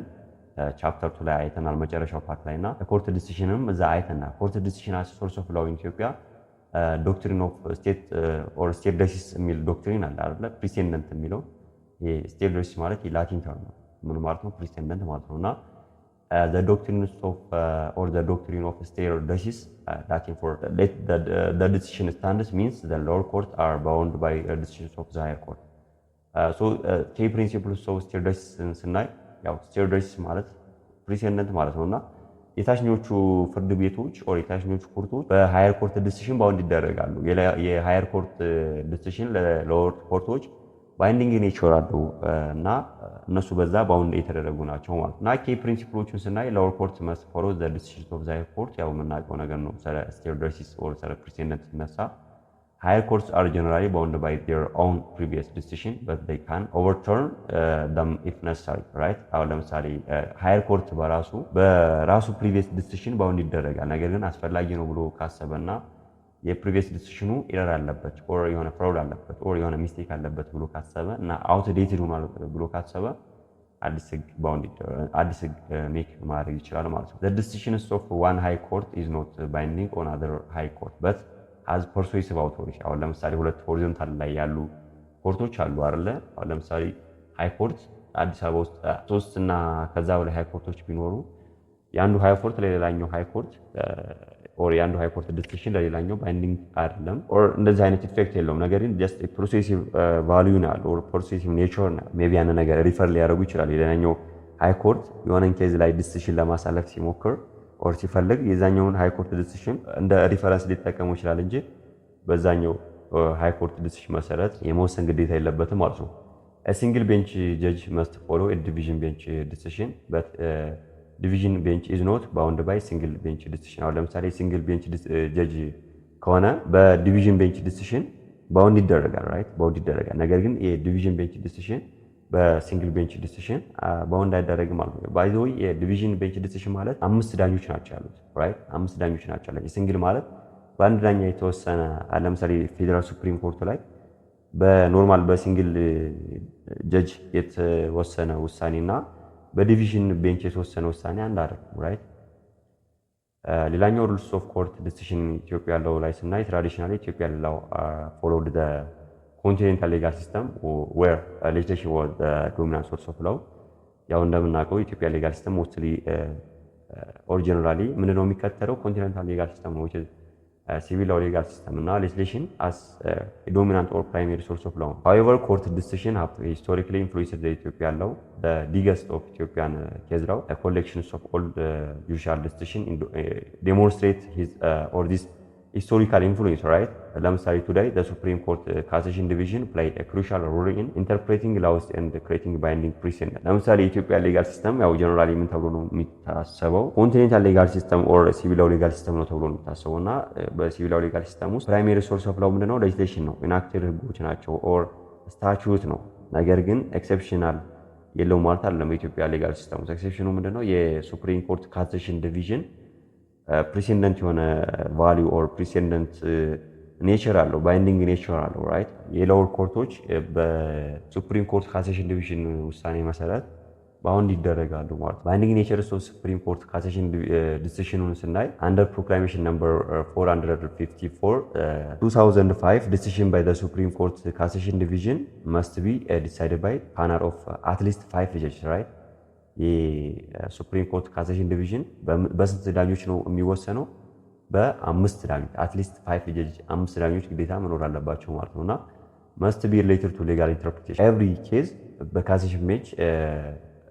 ቻፕተር 2 ላይ አይተናል መጨረሻው ፓርት ላይ እና ኮርት ዲሲሽንም እዛ አይተናል። ኮርት ዲሲሽን አስ ሶርስ ኦፍ ላው ኢን ኢትዮጵያ ዶክትሪን ኦፍ ስቴት ኦር ስቴት ደሲስ የሚል ዶክትሪን አለ አይደለ? ፕሪሴንደንት የሚለው ስቴት ደሲስ ማለት የላቲን ተርም ነው። ምን ማለት ነው? ፕሪሴንደንት ማለት ነው። እና the doctrines of or the doctrine of stare decisis Latin for the decision stands means the lower court are bound by decisions of the higher court so key principles of stare decisis ስናይ ያው stare decisis ማለት ፕሪሴንደንት ማለት ነውና የታችኞቹ ፍርድ ቤቶች ኦር የታችኞቹ ኮርቶች በሃየር ኮርት ዲሲሽን ባውንድ ይደረጋሉ። የሃየር ኮርት ዲሲሽን ለሎወር ኮርቶች ባይንዲንግ ኔቸር አለው እና እነሱ በዛ ባውንድ የተደረጉ ናቸው ማለት ነው። እና ኬ ፕሪንሲፕሎቹን ስናይ ሎወር ኮርት መስት ፎሎ ዘ ዲሲዥንስ ኦፍ ዘ ሃየር ኮርት ያው የምናውቀው ነገር ነው። ስለ ስቴር ደሲስ ኦር ስለ ፕሪሴንደንት ሲነሳ ሃየር ኮርትስ አር ጀነራሊ ባውንድ ባይ ዴር ኦውን ፕሪቪየስ ዲሲዥን በት ዴይ ካን ኦቨርተርን ደም ኢፍ ነሰሰሪ ራይት። አሁን ለምሳሌ ሃየር ኮርት በራሱ ፕሪቪየስ ዲሲዥን ባውንድ ይደረጋል። ነገር ግን አስፈላጊ ነው ብሎ ካሰበና የፕሪቪየስ ዲሲሽኑ ኤረር አለበት ኦር የሆነ ፍራውድ አለበት ኦር የሆነ ሚስቴክ አለበት ብሎ ካሰበ እና አውትዴትድ ሆኗል ብሎ ካሰበ አዲስ ህግ ሜክ ማድረግ ይችላል ማለት ነው። the decisions of one high court is not binding on other high court but has persuasive authority። አሁን ለምሳሌ ሁለት ሆሪዞንታል ላይ ያሉ ኮርቶች አሉ አይደለ? አሁን ለምሳሌ ሃይ ኮርት አዲስ አበባ ውስጥ 3 እና ከዛ በላይ ሃይ ኮርቶች ቢኖሩ የአንዱ ሃይ ኮርት ለሌላኛው ሃይ ኮርት ኦር የአንዱ ሃይ ኮርት ዲሲሽን ለሌላኛው ባይንዲንግ አይደለም ኦር እንደዚህ አይነት ኢፌክት የለውም። ነገር ግን ጀስት ፕሮሴሲቭ ቫልዩ ነው ያለው ኦር ፕሮሴሲቭ ኔቸር ነው። ሜቢ ያን ነገር ሪፈር ሊያደርጉ ይችላል። የሌላኛው ሃይ ኮርት የሆነን ኬዝ ላይ ዲሲሽን ለማሳለፍ ሲሞክር ኦር ሲፈልግ የዛኛውን ሃይ ኮርት ዲሲሽን እንደ ሪፈረንስ ሊጠቀሙ ይችላል እንጂ በዛኛው ሃይ ኮርት ዲሲሽን መሰረት የመወሰን ግዴታ የለበትም ማለት ነው። a single bench judge must follow a division bench decision but ዲቪዥን ቤንች ኢዝ ኖት ባውንድ ባይ ሲንግል ቤንች ዲሲሽን። አሁን ለምሳሌ ሲንግል ቤንች ጀጅ ከሆነ በዲቪዥን ቤንች ዲሲሽን ባውንድ ይደረጋል ራይት፣ ባውንድ ይደረጋል። ነገር ግን የዲቪዥን ቤንች ዲሲሽን በሲንግል ቤንች ዲሲሽን ባውንድ አይደረግም ማለት ነው። ባይ ዘ ወይ የዲቪዥን ቤንች ዲሲሽን ማለት 5 ዳኞች ናቸው ያሉት ራይት፣ 5 ዳኞች ናቸው ያሉት። የሲንግል ማለት በአንድ ዳኛ የተወሰነ ለምሳሌ ፌዴራል ሱፕሪም ኮርት ላይ በኖርማል በሲንግል ጀጅ የተወሰነ ውሳኔና በዲቪዥን ቤንች የተወሰነ ውሳኔ አንድ አይደለም ራይት። ሌላኛው ሩልስ ኦፍ ኮርት ዲሲሽን ኢትዮጵያ ላው ላይ ስናይ ትራዲሽናሊ ኢትዮጵያ ላው ፎሎውድ ዘ ኮንቲኔንታል ሌጋል ሲስተም ዌር ሌጅስሌሽን ዋዝ ዘ ዶሚናንት ሶርስ ኦፍ ላው። ያው እንደምናውቀው ኢትዮጵያ ሌጋል ሲስተም ሞስትሊ ኦር ጀነራሊ ምንድነው የሚከተለው ኮንቲኔንታል ሌጋል ሲስተም ነው which is civil or legal system እና legislation as a dominant or primary source of law. However, court decision have historically influenced the Ethiopian law. The biggest of Ethiopian case law, collections of all judicial decision demonstrate his or this historical influence, right? ለምሳሌ today the Supreme Court Cassation Division played a crucial role in interpreting laws and creating binding precedent. ለምሳሌ የኢትዮጵያ ሌጋል ሲስተም ያው ጀነራሊ ምን ተብሎ ነው የሚታሰበው? ኮንቲኔንታል ሌጋል ሲስተም ኦር ሲቪላዊ ሌጋል ሲስተም ነው ተብሎ ነው የሚታሰበውና በሲቪላዊ ሌጋል ሲስተም ውስጥ ፕራይመሪ ሶርስ ኦፍ ላው ምንድነው? ሌጅስሌሽን ነው፣ ኢናክትድ ህጎች ናቸው ኦር ስታቹት ነው። ነገር ግን ኤክሰፕሽናል የለውም ማለት አይደለም። በኢትዮጵያ ሌጋል ሲስተም ውስጥ ኤክሰፕሽኑ ምንድነው? የሱፕሪም ኮርት ካሴሽን ዲቪዥን ፕሪሲደንት የሆነ ቫልዩ ኦር ፕሪሲደንት ኔቸር አለው፣ ባይንዲንግ ኔቸር አለው። ራይት የሎወር ኮርቶች በሱፕሪም ኮርት ካሴሽን ዲቪዥን ውሳኔ መሰረት ባውንድ ይደረጋሉ ማለት። ባይንዲንግ ኔቸር ኦፍ ሱፕሪም ኮርት ካሴሽን ዲሲሽኑን ስናይ አንደር ፕሮክላሜሽን ነምበር 454 2005 ዲሲሽን ባይ ዘ ሱፕሪም ኮርት ካሴሽን ዲቪዥን መስት ቢ ዲሳይድድ ባይ ፓነል ኦፍ አትሊስት 5 ጀጅስ ራይት። የሱፕሪም ኮርት ካሴሽን ዲቪዥን በስንት ዳኞች ነው የሚወሰነው? በ5 ዳኞች፣ አትሊስት 5 ጀጅ 5 ዳኞች ግዴታ መኖር አለባቸው ማለት ነውና መስት ቢ ሪሌትድ ቱ ሌጋል ኢንተርፕሪቴሽን ኤቭሪ ኬዝ በካሴሽን ቤንች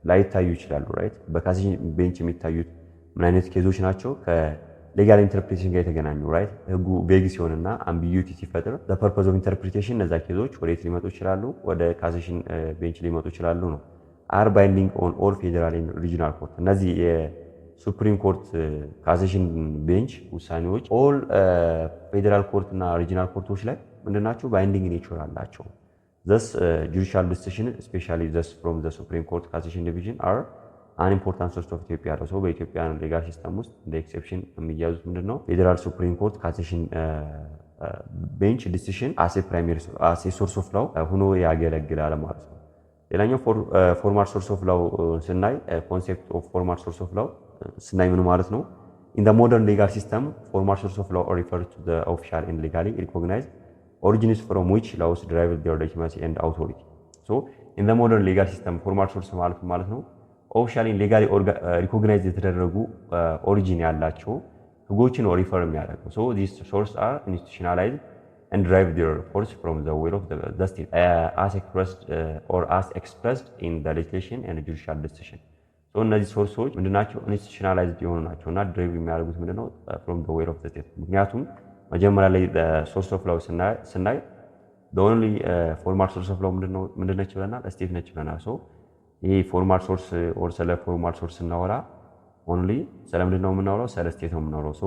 ላይታዩ ይችላሉ። ራይት በካሴሽን ቤንች የሚታዩት ምን አይነት ኬዞች ናቸው? ከሌጋል ኢንተርፕሪቴሽን ጋር የተገናኙ ራይት። ህጉ ቬግ ሲሆንና አምቢዩቲ ሲፈጥር ለፐርፖዝ ኦፍ ኢንተርፕሪቴሽን እነዛ ኬዞች ወዴት ሊመጡ ይችላሉ? ወደ ካሴሽን ቤንች ሊመጡ ይችላሉ ነው። አር ባይንዲንግ ኦን ኦል ፌዴራል ኤንድ ሪጂናል ኮርት። እነዚህ የሱፕሪም ኮርት ካሴሽን ቤንች ውሳኔዎች ኦል ፌዴራል ኮርት እና ሪጂናል ኮርቶች ላይ ምንድናቸው? ባይንዲንግ ኔቸር አላቸው። Thus, judicial decision, especially thus from the Supreme Court Cassation Division, are an important source of Ethiopia. So, በኢትዮጵያ ሌጋል ሲስተም ውስጥ እንደ ኤክሴፕሽን የሚያዙት ምንድነው? ፌዴራል ሱፕሪም ኮርት ካሴሽን ቤንች ዲሲሽን አስ ፕራይመሪ አስ ሶርስ ኦፍ ላው ሆኖ ያገለግላል ማለት ነው። ሌላኛው ፎርማል ሶርስ ኦፍ ላው ስናይ ኮንሴፕት ኦፍ ፎርማል ሶርስ ኦፍ ላው ስናይ ምን ማለት ነው? In the modern legal system, formal source of law refers to the official and legally recognized origins from which laws derive their legitimacy and authority. So, in the modern legal system, formal source ማለት ነው ኦፊሻሊ ሌጋሊ ሪኮግናይዝ የተደረጉ ኦሪጂን ያላቸው ህጎችን ነው ሪፈር የሚያደርገው። So, these sources are institutionalized and derive their force from the will of the state as expressed in the legislation and judicial decision. So, እነዚህ ሶርሶች ምንድናቸው? ኢንስቲቱሽናላይዝድ የሆኑ ናቸው እና ድራይቭ የሚያደርጉት ምንድነው? from the will of the state። ምክንያቱም መጀመሪያ ላይ ሶርስ ኦፍ ላው ስናይ ኦንሊ ፎርማል ሶርስ ኦፍ ላው ምንድነች ብለናል? ስቴት ነች ብለናል። ሶ ይሄ ፎርማል ሶርስ ኦር ስለ ፎርማል ሶርስ ስናወራ ኦንሊ ስለምንድን ነው የምናወራው? ስለ ስቴት ነው የምናወራው። ሶ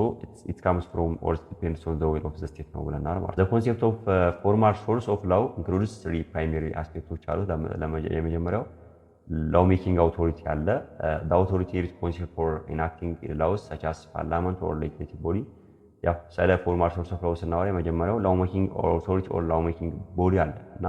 ኢት ካምስ ፍሮም ኦር ዲፔንድስ ኦን ዘ ዌል ኦፍ ዘ ስቴት ነው ብለናል ማለት ነው። ዘ ኮንሴፕት ኦፍ ፎርማል ሶርስ ኦፍ ላው ኢንክሉድስ 3 ፕራይመሪ አስፔክቶች አሉት። የመጀመሪያው ላው ሜኪንግ አውቶሪቲ አለ። ዘ አውቶሪቲ ሪስፖንሲብል ፎር ኢናክቲንግ ላውስ ሰች አስ ፓርላመንት ኦር ሌጅስሌቲቭ ቦዲ። ያው ስለ ፎርማል ሶርስ ኦፍ ላው ስናወራ የመጀመሪያው ላው ሜኪንግ አውቶሪቲ ኦር ላው ሜኪንግ ቦዲ አለ እና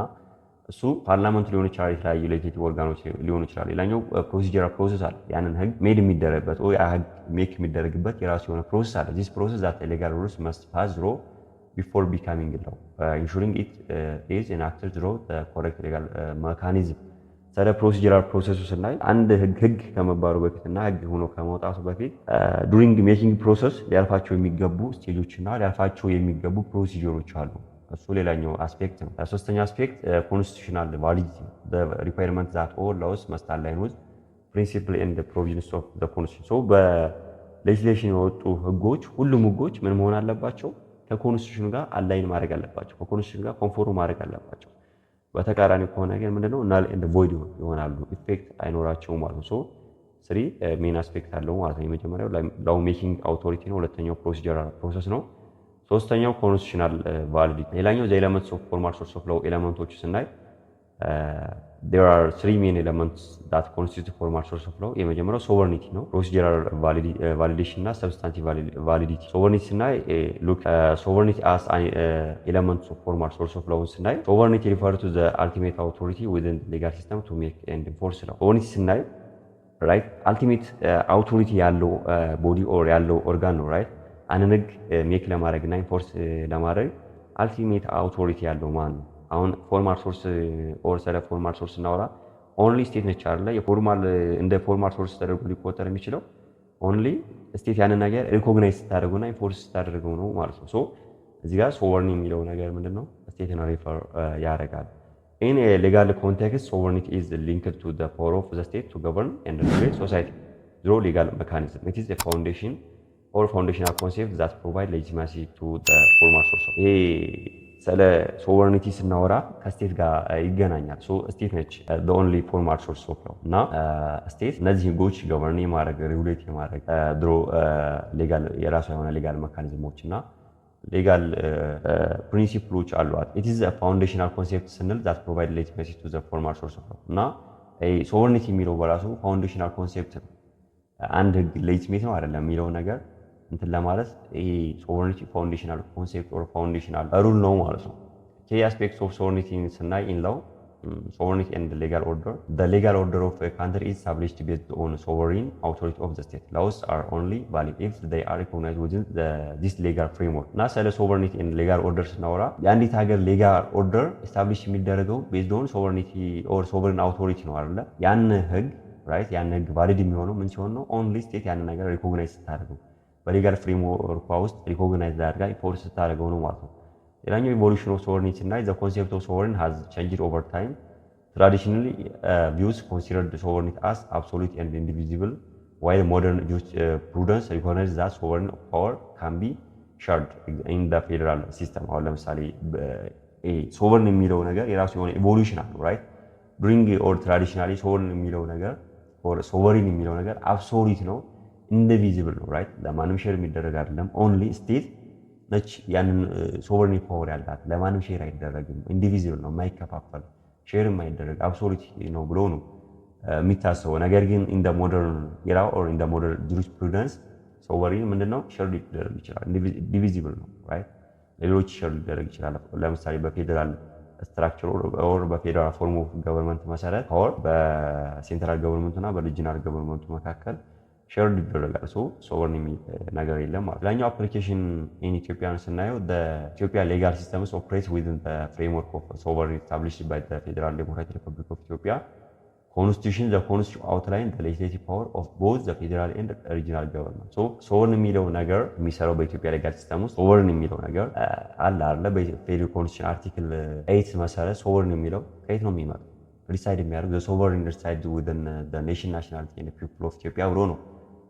እሱ ፓርላመንት ሊሆን ይችላል፣ የተለያዩ ሌጅስሌቲቭ ኦርጋኖች ሊሆኑ ይችላል። ሌላኛው ፕሮሲጀራል ፕሮሰስ አለ። ያንን ህግ ሜድ የሚደረግበት ወይ ህግ ሜክ የሚደረግበት የራሱ የሆነ ፕሮሰስ አለ። ዚስ ፕሮሰስ ዛት ሌጋል ሩልስ መስት ፓስ ዝሮ ቢፎር ቢካሚንግ ላው ኢንሹሪንግ ኢት ኢዝ ኢንአክትድ ዝሮ ዘ ኮሬክት ሌጋል ሜካኒዝም። ስለ ፕሮሲጀራል ፕሮሰሱ ስናይ አንድ ህግ ከመባሉ በፊትና ህግ ሆኖ ከመውጣቱ በፊት ዱሪንግ ሜኪንግ ፕሮሰስ ሊያልፋቸው የሚገቡ ስቴጆችና ሊያልፋቸው የሚገቡ ፕሮሲጀሮች አሉ። እሱ ሌላኛው አስፔክት ነው። ሶስተኛው አስፔክት ኮንስቲቱሽናል ቫሊዲቲ ሪኳየርመንት ዛት ኦል ላውስ መስት አላይን ዊዝ ፕሪንሲፕል ኤንድ ፕሮቪዥንስ ኦፍ ዘ ኮንስቲቱሽን። ሶ በሌጅስሌሽን የወጡ ህጎች ሁሉም ህጎች ምን መሆን አለባቸው? ከኮንስቲቱሽኑ ጋር አላይን ማድረግ አለባቸው፣ ከኮንስቲቱሽኑ ጋር ኮንፎርም ማድረግ አለባቸው። በተቃራኒ ከሆነ ግን ምንድነው ናል ኤንድ ቮይድ ይሆናሉ፣ ኢፌክት አይኖራቸውም ማለት ነው። ሶ ስሪ ሜን አስፔክት አለው ማለት ነው። የመጀመሪያው ላው ሜኪንግ አውቶሪቲ ነው። ሁለተኛው ፕሮሲጀራል ፕሮሰስ ነው። ሶስተኛው ኮንስቲቱሽናል ቫሊዲቲ። ሌላኛው ዘ ኤሌመንትስ ኦፍ ፎርማል ሶርስ ኦፍ ላው ኤሌመንቶች ስናይ there are 3 main elements that constitute formal source of law. የመጀመሪያው ሶቨርኒቲ ነው፣ ፕሮሲጀራል ቫሊዴሽን እና ሰብስታንቲቭ ቫሊዲቲ። ሶቨርኒቲ ስናይ ሉክ ሶቨርኒቲ as an element of formal source of law ስናይ ሶቨርኒቲ refer to the ultimate authority within the legal system to make and enforce law። ሶቨርኒቲ ስናይ ራይት አልቲሜት አውቶሪቲ ያለው ቦዲ ኦር ያለው ኦርጋን ነው ራይት። አንድ ህግ ሜክ ለማድረግ እና ኢንፎርስ ለማድረግ አልቲሜት አውቶሪቲ ያለው ማን ነው? አሁን ፎርማል ሶርስ ኦር ስለ ፎርማል ሶርስ እናወራ ኦንሊ ስቴት ነች አይደለ? የፎርማል እንደ ፎርማል ሶርስ ተደርጎ ሊቆጠር የሚችለው ኦንሊ ስቴት ያንን ነገር ሪኮግናይዝ ስታደርጉና ኢንፎርስ ስታደርገው ነው ማለት ነው። ሶ እዚህ ጋር ሶቨርን የሚለው ነገር ምንድነው? ስቴትን ሪፈር ያደርጋል። ኢን ኤ ሌጋል ኮንቴክስት ሶቨርኒቲ ኢዝ ሊንክድ ቱ ዘ ፓወር ኦፍ ዘ ስቴት ቱ ገቨርን ኤንድ ሬጉሌት ሶሳይቲ ድሮ ሌጋል ሜካኒዝም ኢት ኢዝ ኤ ፋውንዴሽን ኦር ፋውንዴሽናል ኮንሴፕት ዛት ፕሮቫይድ ሌጂቲማሲ ቱ ዘ ፎርማል ሶርስ ኦፍ። ይሄ ስለ ሶቨርኒቲ ስናወራ ከስቴት ጋር ይገናኛል። ሶ ስቴት ነች ዘ ኦንሊ ፎርማል ሶርስ ኦፍ ነው እና ስቴት እነዚህ ህጎች ገቨርን የማድረግ ሬጉሌት የማድረግ ድሮ ሌጋል የራሷ የሆነ ሌጋል ሜካኒዝሞች እና ሌጋል ፕሪንሲፕሎች አሏት። ኢት ኢዝ አ ፋውንዴሽናል ኮንሴፕት ስንል ዛት ፕሮቫይድ ሌጂቲማሲ ቱ ዘ ፎርማል ሶርስ ኦፍ እና ሶቨርኒቲ የሚለው በራሱ ፋውንዴሽናል ኮንሴፕት ነው። አንድ ህግ ሌጂቲሜት ነው አይደለም የሚለው ነገር እንትን ለማለት ይሄ ሶቨርኒቲ ፋውንዴሽናል ኮንሴፕት ኦር ፋውንዴሽናል ሩል ነው ማለት ነው። ኬ አስፔክትስ ኦፍ ሶቨርኒቲ ስናይ ኢን ላው sovereignty and legal order. The legal order of a country is established based on sovereign authority of the state. Laws are only valid if they are recognized within this legal framework. እና ስለ sovereignty and legal order ስናወራ የአንዲት ሀገር legal order establish የሚደረገው based on sovereignty or sovereign authority ነው አይደለ? ያን ህግ right ያን ህግ valid የሚሆነው ምን ሲሆን ነው? only state ያን ነገር recognize ስታደርገው በሌጋል ፍሬምወርክ ውስጥ recognize አድርጋ enforce ስታደርገው ነው ማለት ነው። ሌላኛው ኢቮሉሽን ኦፍ ሶቨርኒቲ እና ዘ ኮንሴፕት ኦፍ ሶቨሬን ሃዝ ቼንጅድ ኦቨር ታይም ትራዲሽናሊ ቪውስ ኮንሲደርድ ሶቨርኒቲ አስ አብሶሉት ኤንድ ኢንዲቪዚብል ዋይል ሞደርን ጁሪስፕሩደንስ ሪኮግናይዝ ዛት ሶቨሬን ፓወር ካን ቢ ሻርድ ኢን ዘ ፌደራል ሲስተም። አሁን ለምሳሌ ሶቨሬን የሚለው ነገር የራሱ የሆነ ኢቮሉሽን አለው ራይት። ዱሪንግ ኦር ትራዲሽናሊ ሶቨሬን የሚለው ነገር ኦር ሶቨሬን የሚለው ነገር አብሶሉት ነው፣ ኢንዲቪዚብል ነው ራይት። ለማንም ሼር የሚደረግ አይደለም። ኦንሊ ስቴት ነች ያንን ሶቨሬን ፓወር ያላት፣ ለማንም ሼር አይደረግም፣ ኢንዲቪዚብል ነው፣ የማይከፋፈል ሼር የማይደረግ አብሶሉት ነው ብሎ ነው የሚታሰበው። ነገር ግን ኢን ዘ ሞደርን ኢራ ኦር ኢን ዘ ሞደርን ጁሪስፕሩደንስ ሶቨሬን ምንድነው ሼር ሊደረግ ይችላል፣ ዲቪዚብል ነው ራይት። ሌሎች ሼር ሊደረግ ይችላል። ለምሳሌ በፌደራል ስትራክቸር ኦር በፌደራል ፎርም ኦፍ ገቨርንመንት መሰረት ፓወር በሴንትራል ገቨርንመንት እና በሪጂናል ገቨርንመንቱ መካከል ሼር ይደረጋል። ሶቨሬን የሚል ነገር የለም ማለት። ሌላኛው አፕሊኬሽን ኢን ኢትዮጵያን ስናየው ኢትዮጵያ ሌጋል ሲስተምስ ኦፕሬት ዊዝን ዘ ፍሬምወርክ ኦፍ ሶቨሬን ኤስታብሊሽድ ባይ ዘ ፌደራል ዴሞክራቲክ ሪፐብሊክ ኦፍ ኢትዮጵያ ኮንስቲቱሽን ዘ ኮንስቲቱሽን አውትላይን ዘ ሌጂስሌቲቭ ፓወር ኦፍ ቦዝ ዘ ፌደራል ኤንድ ሪጂናል ገቨርንመንት። ሶቨሬን የሚለው ነገር የሚሰራው በኢትዮጵያ ሌጋል ሲስተም ውስጥ ሶቨሬን የሚለው ነገር አለ አይደለ? በፌደራል ኮንስቲቱሽን አርቲክል 8 መሰረት ሶቨሬን የሚለው ከየት ነው የሚመጣው? ሪሳይድ የሚያደርግ ዘ ሶቨሬን ሪሳይድ ዊዝን ዘ ኔሽን ናሽናሊቲ ኤንድ ፒፕል ኦፍ ኢትዮጵያ ብሎ ነው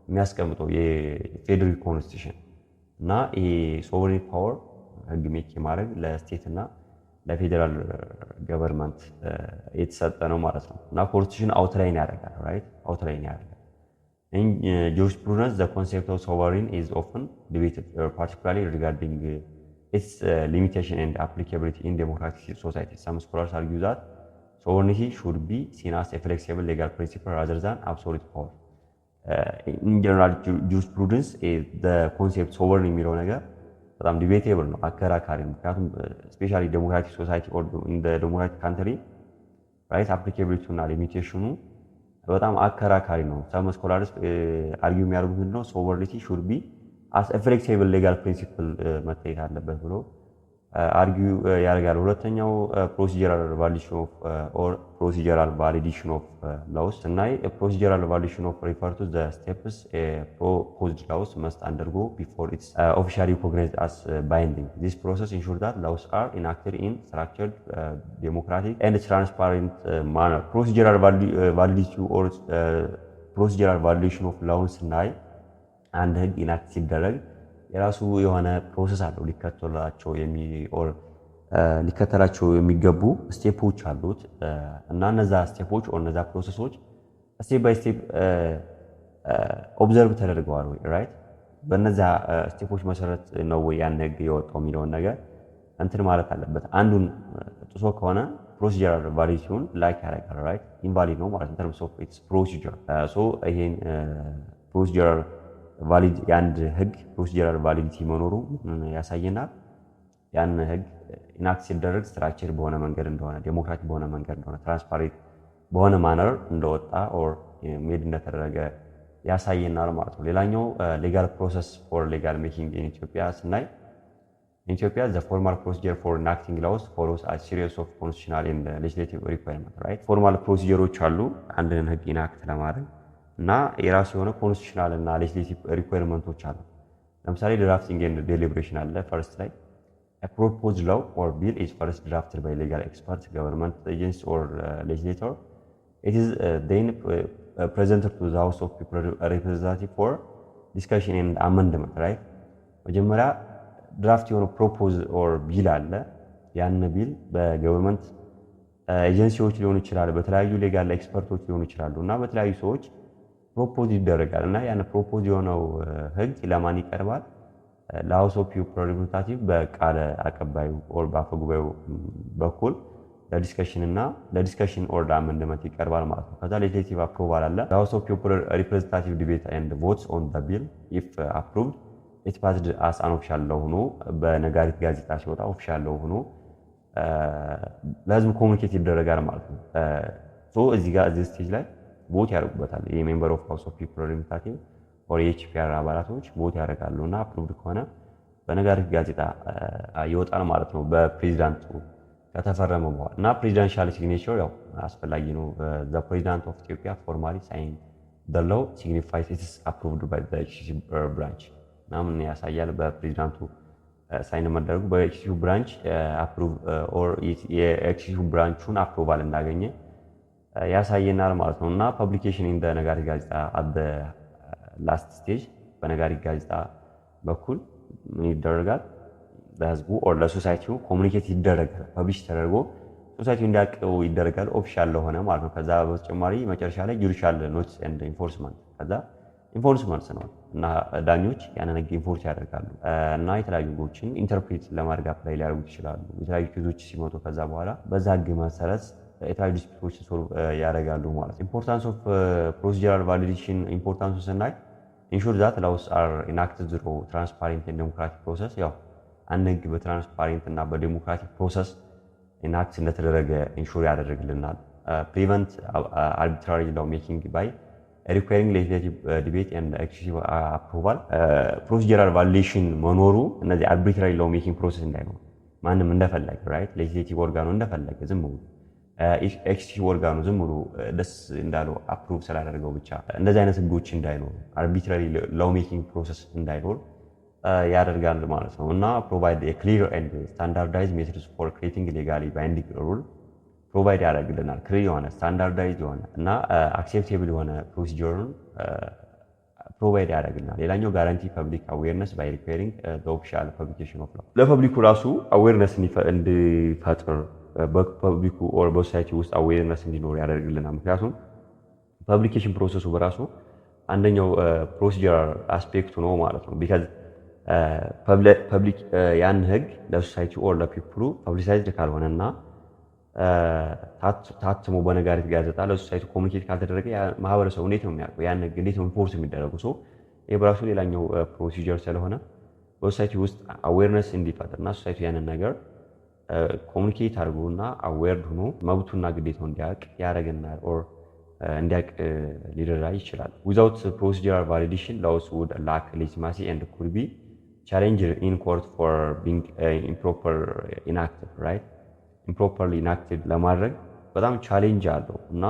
የሚያስቀምጠው የፌደራል ኮንስቲቱሽን። እና ይሄ ሶቨሬን ፓወር ህግ ሜክ የማድረግ ለስቴት እና ለፌደራል ገቨርንመንት የተሰጠ ነው ማለት ነው። እና ኮንስቲቱሽን አውትላይን ያደርጋል ራይት፣ አውትላይን ያደርጋል። ኢን ጁሪስፕሩደንስ ዘ ኮንሴፕት ኦፍ ሶቨሬን ኢዝ ኦፍን ዲቤትድ ፓርቲኩላርሊ ሪጋርዲንግ ኢትስ ሊሚቴሽን ኤንድ አፕሊካቢሊቲ ኢን ዴሞክራቲክ ሶሳይቲ። ሰም ስኮላርስ አርጊው ዛት ሶቨሬኒቲ ሹድ ቢ ሲን አስ ኤ ፍሌክሲብል ሌጋል ፕሪንሲፕል ራዘር ዛን አብሶሉት ፓወር። ኢን ጀነራል ጁሪስፕሩደንስ ኮንሴፕት ሶቨሬን የሚለው ነገር በጣም ዲቤቴብል ነው፣ አከራካሪ ነው። ምክንያቱም ስፔሻሊ ዴሞክራቲክ ሶሳይቲ ኦር ኢን ዘ ዴሞክራቲክ ካንትሪ ራይት አፕሊካቢሊቲ እና ሊሚቴሽኑ በጣም አከራካሪ ነው። ሰም ስኮላርስ አርጊው የሚያደርጉት ምንድነው ሶቨሬኒቲ ሹድ ቢ አስ ኤ ፍሌክሲብል ሌጋል ፕሪንሲፕል መታየት አለበት ብሎ አርጊው ያደርጋል። ሁለተኛው ፕሮሲጀራል ቫሊዴሽን ኦፍ ኦር ፕሮሲጀራል ቫሊዴሽን ኦፍ ላውስ እና ፕሮሲጀራል ቫሊዴሽን ኦፍ ሪፈር ቱ ዘ ስቴፕስ ፕሮፖዝድ ላውስ መስት አንደርጎ ቢፎር ኢትስ ኦፊሻሊ ሪኮግናይዝድ አስ ባይንዲንግ ዚስ ፕሮሰስ ኢንሹር ዛት ላውስ አር ኢንአክትድ ኢን ስትራክቸርድ ዴሞክራቲክ ኤንድ ትራንስፓረንት ማነር። ፕሮሲጀራል ቫሊዲቲ ኦር ፕሮሲጀራል ቫሊዴሽን ኦፍ ላውስ እና አንድ ህግ ኢንአክት ሲደረግ የራሱ የሆነ ፕሮሰስ አለው ሊከተላቸው የሚገቡ ስቴፖች አሉት። እና እነዛ ስቴፖች ኦር እነዛ ፕሮሰሶች ስቴፕ ባይ ስቴፕ ኦብዘርቭ ተደርገዋል ወይ ራይት። በእነዛ ስቴፖች መሰረት ነው ወይ ያን ህግ የወጣው የሚለውን ነገር እንትን ማለት አለበት። አንዱን ጥሶ ከሆነ ፕሮሲጀራል ቫሊዲቲውን ላይክ ያደርጋል ራይት፣ ኢንቫሊድ ነው ማለት ኢን ተርምስ ኦፍ ኢትስ ፕሮሲጀር። ይሄን ፕሮሲጀራል ቫሊድ የአንድ ህግ ፕሮሲጀራል ቫሊዲቲ መኖሩ ያሳየናል። ያን ህግ ኢናክት ሲደረግ ስትራክቸር በሆነ መንገድ እንደሆነ፣ ዴሞክራቲክ በሆነ መንገድ እንደሆነ፣ ትራንስፓረንት በሆነ ማነር እንደወጣ ኦር ሜድ እንደተደረገ ያሳየናል ማለት ነው። ሌላኛው ሌጋል ፕሮሰስ ፎር ሌጋል ሜኪንግ ኢን ኢትዮጵያ ስናይ ኢትዮጵያ ዘ ፎርማል ፕሮሲጀር ፎር ኢናክቲንግ ላውስ ፎሎውስ አ ሲሪየስ ኦፍ ኮንስቲቱሽናል ኤንድ ሌጂስሌቲቭ ሪኳየርመንት ራይት። ፎርማል ፕሮሲጀሮች አሉ አንድን ህግ ኢናክት ለማድረግ እና የራሱ የሆነ ኮንስቲቱሽናል እና ሌጅስሌቲቭ ሪኳየርመንቶች አሉ። ለምሳሌ ድራፍቲንግ ኤንድ ዴሊብሬሽን አለ። ፈርስት ላይ proposed law or bill is first drafted by legal experts, government agency or legislator. It is then presented to the House of People Representative for discussion and amendment, right? መጀመሪያ ድራፍት የሆነ ፕሮፖዝ ኦር ቢል አለ። ያን ቢል በገቨርንመንት ኤጀንሲዎች ሊሆኑ ይችላል፣ በተለያዩ ሌጋል ኤክስፐርቶች ሊሆኑ ይችላሉ እና በተለያዩ ሰዎች ፕሮፖዝ ይደረጋል እና ያን ፕሮፖዝ የሆነው ህግ ለማን ይቀርባል? ለሃውስ ኦፍ ፒፕል ሪፕሬዘንታቲቭ በቃለ አቀባዩ ኦር በአፈ ጉባኤው በኩል ለዲስከሽን ኦር ለአመንድመንት ይቀርባል ማለት ነው። ከዛ ሌጅስሌቲቭ አፕሩቫል አለ። ሃውስ ኦፍ ፒፕል ሪፕሬዘንታቲቭ ዲቤት ኤንድ ቮትስ ኦን ዘ ቢል ኢፍ አፕሩቭድ ኢት ፓስድ አስ አን ኦፊሻል ላው ሆኖ በነጋሪት ጋዜጣ ሲወጣ ኦፊሻል ላው ሆኖ ለህዝብ ኮሚኒኬት ይደረጋል ማለት ነው። እዚህ ጋር እዚህ ስቴጅ ላይ ቦት ያደርጉበታል። የሜምበር ኦፍ ሃውስ ኦፍ ፒፕል ሪፕሬዘንታቲቭ ኦር የኤችፒአር አባላቶች ቦት ያደርጋሉ እና አፕሩቭድ ከሆነ በነጋሪት ጋዜጣ ይወጣል ማለት ነው በፕሬዚዳንቱ ከተፈረመ በኋላ እና ፕሬዚዳንሻል ሲግኔቸር ያው አስፈላጊ ነው። ዘ ፕሬዚዳንት ኦፍ ኢትዮጵያ ፎርማሊ ሳይን ዘ ሎው ሲግኒፋይስ ኢትስ አፕሩቭድ ባይ ዘ ኤክዚኪዩቲቭ ብራንች ምናምን ያሳያል። በፕሬዚዳንቱ ሳይን መደረጉ በኤክዚኪዩቲቭ ብራንች አፕሩቭ ኦር የኤክዚኪዩቲቭ ብራንቹን አፕሩቫል እንዳገኘ ያሳየናል ማለት ነው እና ፐብሊኬሽን ኢን ዘ ነጋሪት ጋዜጣ አት ላስት ስቴጅ በነጋሪት ጋዜጣ በኩል ምን ይደረጋል? ለህዝቡ ኦር ለሶሳይቲው ኮሙኒኬት ይደረጋል። ፐብሊሽ ተደርጎ ሶሳይቲው እንዲያውቀው ይደረጋል ኦፊሻል ለሆነ ማለት ነው። ከዛ በተጨማሪ መጨረሻ ላይ ጁዲሻል ኖቲስ ኤንድ ኢንፎርስመንት ከዛ ኢንፎርስመንት ነው እና ዳኞች ያንን ህግ ኢንፎርስ ያደርጋሉ እና የተለያዩ ህጎችን ኢንተርፕሬት ለማድረግ አፕላይ ሊያደርጉት ይችላሉ። የተለያዩ ኬዞች ሲመጡ ከዛ በኋላ በዛ ህግ መሰረት የተለያዩ ዲስፒቶችን ሶልቭ ያደርጋሉ ማለት ነው። ኢምፖርታንስ ኦፍ ፕሮሲጀራል ቫሊዴሽን ኢምፖርታንሱ ስናይ ኢንሹር ዛት ላውስ አር ኢናክትድ ዝሮ ትራንስፓረንት ኤንድ ዴሞክራቲክ ፕሮሰስ ያው አንድ ህግ በትራንስፓረንት እና በዴሞክራቲክ ፕሮሰስ ኢናክት እንደተደረገ ኢንሹር ያደርግልናል። ፕሪቨንት አርቢትራሪ ላው ሜኪንግ ባይ ሪኳሪንግ ሌጅስሌቲቭ ዲቤት ኤንድ ኤክስኪዩቲቭ አፕሩቫል ፕሮሲጀራል ቫሊዴሽን መኖሩ እነዚህ አርቢትራሪ ላው ሜኪንግ ፕሮሰስ እንዳይኖር ማንም እንደፈለገ ራይት ሌጅስሌቲቭ ኦርጋኑ እንደፈለገ ዝም ብሎ ኤክስኪዩቲቭ ኦርጋኑ ዝም ብሎ ደስ እንዳለው አፕሩቭ ስላደረገው ብቻ እንደዚህ አይነት ህጎች እንዳይኖሩ አርቢትራሪ ላው ሜኪንግ ፕሮሰስ እንዳይኖር ያደርጋል ማለት ነው እና ፕሮቫይድ ክሊር ኤንድ ስታንዳርዳይዝ ሜቶድስ ፎር ክሬቲንግ ሌጋሊ ባይንዲንግ ሩል ፕሮቫይድ ያደርግልናል። ክሊር የሆነ ስታንዳርዳይዝ የሆነ እና አክሴፕቴብል የሆነ ፕሮሲጀርን ፕሮቫይድ ያደርግልናል። ሌላኛው ጋራንቲ ፐብሊክ አዌርነስ ባይ ሪኳሪንግ ዘ ኦፊሻል ፐብሊኬሽን ኦፍ ላው ለፐብሊኩ ራሱ አዌርነስ እንዲፈጥር በፐብሊኩ ኦር በሶሳይቲ ውስጥ አዌርነስ እንዲኖር ያደርግልናል። ምክንያቱም ፐብሊኬሽን ፕሮሰሱ በራሱ አንደኛው ፕሮሲጀራል አስፔክቱ ነው ማለት ነው። ቢካዝ ፐብሊክ ያን ህግ ለሶሳይቲ ኦር ለፒፕሉ ፐብሊሳይዝድ ካልሆነና ታትሞ በነጋሪት ጋዜጣ ለሶሳይቲ ኮሚኒኬት ካልተደረገ ማህበረሰቡ እንዴት ነው የሚያውቀው? ያን ህግ እንዴት ነው ኢንፎርስ የሚደረጉ? ሶ ይህ በራሱ ሌላኛው ፕሮሲጀር ስለሆነ በሶሳይቲ ውስጥ አዌርነስ እንዲፈጥርና ሶሳይቲ ያንን ነገር ኮሚኒኬት አድርጎና አዌርድ ሆኖ መብቱና ግዴታው እንዲያውቅ ያደርግናል ኦር እንዲያውቅ ሊረዳ ይችላል። ዊዛውት ፕሮሲጀራል ቫሊዴሽን ላውስ ውድ ላክ ሌጂቲማሲ ኤንድ ኩድ ቢ ቻሌንጅድ ኢን ኮርት ፎር ቢንግ ኢምፕሮፐር ኢንአክትድ ራይት ኢምፕሮፐርሊ ኢንአክትድ ለማድረግ በጣም ቻሌንጅ አለው እና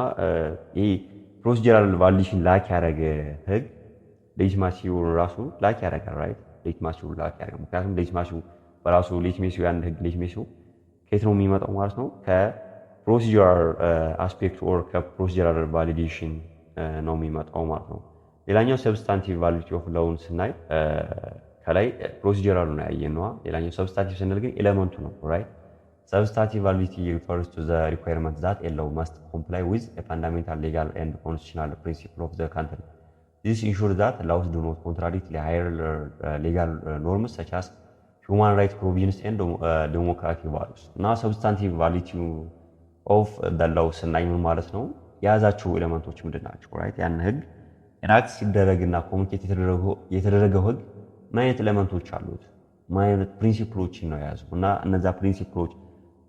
ይህ ፕሮሲጀራል ቫሊዴሽን ላክ ያደረገ ህግ ሌጂቲማሲውን ራሱ ላክ ያደርጋል ራይት ሌጂቲማሲውን ላክ ያደርጋል። ምክንያቱም ሌጂቲማሲው በራሱ ሌጂቲሜሲው ያን ህግ ሌጂቲሜሲው ከየት ነው የሚመጣው ማለት ነው? ከፕሮሲጀራል አስፔክት ኦር ከፕሮሲጀራል ቫሊዴሽን ነው የሚመጣው ማለት ነው። ሌላኛው ሰብስታንቲቭ ቫሊዲቲ ኦፍ ላውን ስናይ ከላይ ፕሮሲጀራሉ ነው ያየነዋ። ሌላኛው ሰብስታንቲቭ ስንል ግን ኤሌመንቱ ነው ራይት። ሰብስታንቲቭ ቫሊዲቲ ሪፈርስ ቱ ዘ ሪኳየርመንት ዛት ኤ ላው መስት ኮምፕላይ ዊዝ ኤ ፋንዳሜንታል ሌጋል ኤንድ ኮንስቲቱሽናል ፕሪንሲፕል ኦፍ ዘ ካንትሪ ዚስ ኢንሹር ዛት ላውስ ዱ ኖት ኮንትራዲክት ሃየር ሌጋል ኖርምስ ሰች አስ ሁማን ራይት ፕሮቪዥንስ ኤንድ ዴሞክራቲክ ቫሉስ እና ሰብስታንቲቭ ቫሊቲ ኦፍ ዘ ላው ስናይ ምን ማለት ነው? የያዛቸው ኤሌመንቶች ምንድን ናቸው ራይት? ያን ህግ ኢናክት ሲደረግና ኮሚኒኬት የተደረገው ህግ ምን አይነት ኤሌመንቶች አሉት? ምን አይነት ፕሪንሲፕሎችን ነው የያዘው? እና እነዛ ፕሪንሲፕሎች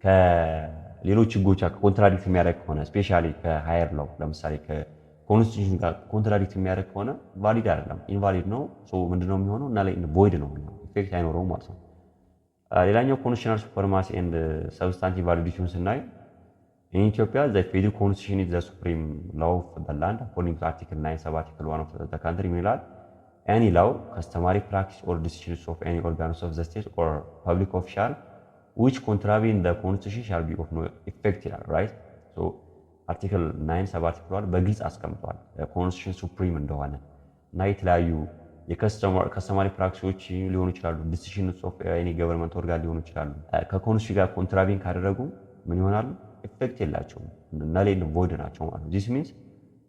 ከሌሎች ህጎች ጋር ኮንትራዲክት የሚያደርግ ከሆነ ስፔሻሊ ከሃየር ላው ለምሳሌ ከኮንስቲቱሽን ጋር ኮንትራዲክት የሚያደርግ ከሆነ ቫሊድ አይደለም፣ ኢንቫሊድ ነው። ሶ ምንድነው የሚሆነው? እና ላይ ቮይድ ነው የሚሆነው፣ ኢፌክት አይኖረውም ማለት ነው። ሌላኛው ኮንስቲቱሽናል ሱፐርማሲ ኤንድ ሰብስታንቲቭ ቫሊዲቲውን ስናይ In Ethiopia, the federal constitution is the supreme law of the land according to Article 9 sub Article 1 of the country ይላል any law, customary practice or decisions of any organs of the state or public official which contravene the constitution shall be of no effect ይላል right so Article 9 sub Article 1 በግልጽ አስቀምጧል ኮንስቲቱሽን ሱፕሪም እንደሆነ እና የተለያዩ የከስተማሪ ፕራክቲሶች ሊሆኑ ይችላሉ ዲሲዥንስ ኦፍ ኤኒ ገቨርንመንት ኦርጋን ሊሆኑ ይችላሉ ከኮንስቲቱሽን ጋር ኮንትራቬን ካደረጉ ምን ይሆናሉ effect የላቸውም null and void ናቸው ማለት ነው this means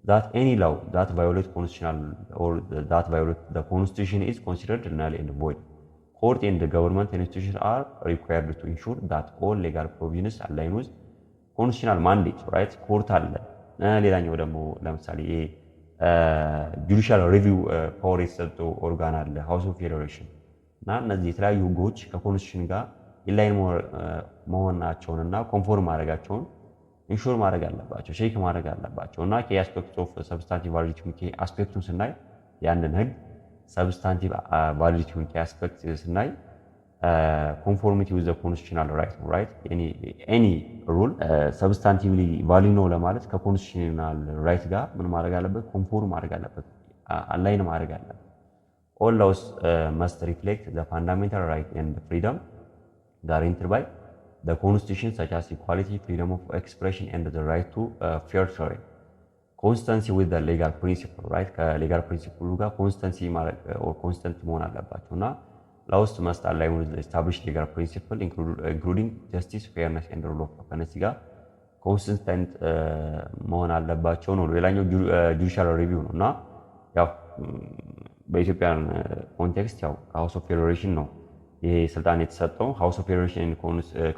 that any law that violate constitutional or that violate the constitution is considered null and void court and the government institutions are required to ensure that all legal provisions align with constitutional mandate right court አለ ሌላኛው ደግሞ ለምሳሌ ጁዲሻል ሪቪው ፓወር የተሰጠው ኦርጋን አለ ሃውስ ኦፍ ፌዴሬሽን እና እነዚህ የተለያዩ ህጎች ከኮንስቲቱሽን ጋር ኢንላይን መሆናቸውንና ኮንፎርም ማድረጋቸውን ኢንሹር ማድረግ አለባቸው ቼክ ማድረግ አለባቸው እና ከ አስፔክት ኦፍ ሰብስታንቲቭ ቫሊዲቲውን ከ አስፔክቱን ስናይ ያንን ህግ ሰብስታንቲቭ ቫሊዲቲውን ከ አስፔክት ስናይ conformity with the constitutional right any rule substantively valid ነው ለማለት ከኮንስቲቱሽናል ራይት ጋር ምን ማድረግ አለበት ኮንፎርም ማድረግ አለበት አላይን ማድረግ አለበት all laws must reflect the fundamental right and freedom guaranteed by the constitution such as equality freedom of expression and the right to fair trial consistency with the legal principle right ከሌጋል ፕሪንሲፕሉ ጋር consistency ማድረግ or consistent መሆን አለባቸውና laws must align with the established legal principle including justice fairness and rule of law ከነዚህ ጋር consistent መሆን አለባቸው ነው ሌላኛው ጁዲሻል ሪቪው ነውና ያው በኢትዮጵያን ኮንቴክስት ያው ሃውስ ኦፍ ፌዴሬሽን ነው ይሄ ስልጣን የተሰጠው ሃውስ ኦፍ ፌዴሬሽን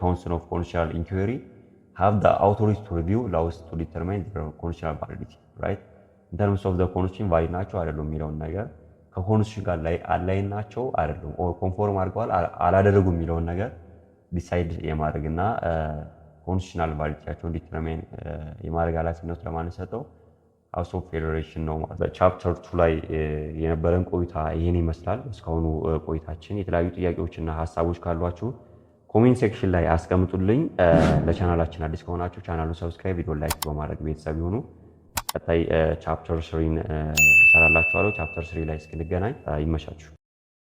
ካውንስል ኦፍ ኮንስቲቱሽናል ኢንኩዌሪ have the authority to review laws to determine their constitutional validity right in terms of the constitution valid ናቸው አይደለም የሚለውን ነገር ከኮንስቲቱሽን ጋር ላይ አላይን ናቸው አይደለም ኦር ኮንፎርም አድርገዋል አላደረጉም የሚለውን ነገር ዲሳይድ የማድረግና ኮንስቲቱሽናል ቫሊዲቲያቸውን ዲተርማይን የማድረግ ኃላፊነት ለማን ሰጠው ሃውስ ኦፍ ፌዴሬሽን ነው ማለት በቻፕተር 2 ላይ የነበረን ቆይታ ይሄን ይመስላል እስካሁኑ ቆይታችን የተለያዩ ጥያቄዎችና ሐሳቦች ካሏችሁ ኮሜንት ሴክሽን ላይ አስቀምጡልኝ ለቻናላችን አዲስ ከሆናችሁ ቻናሉን ሰብስክራይብ ቪዲዮ ላይክ በማድረግ ቤተሰብ ይሁኑ ቀጣይ ቻፕተር 3 ሰራላችኋለሁ ቻፕተር 3 ላይ እስክንገናኝ ይመቻችሁ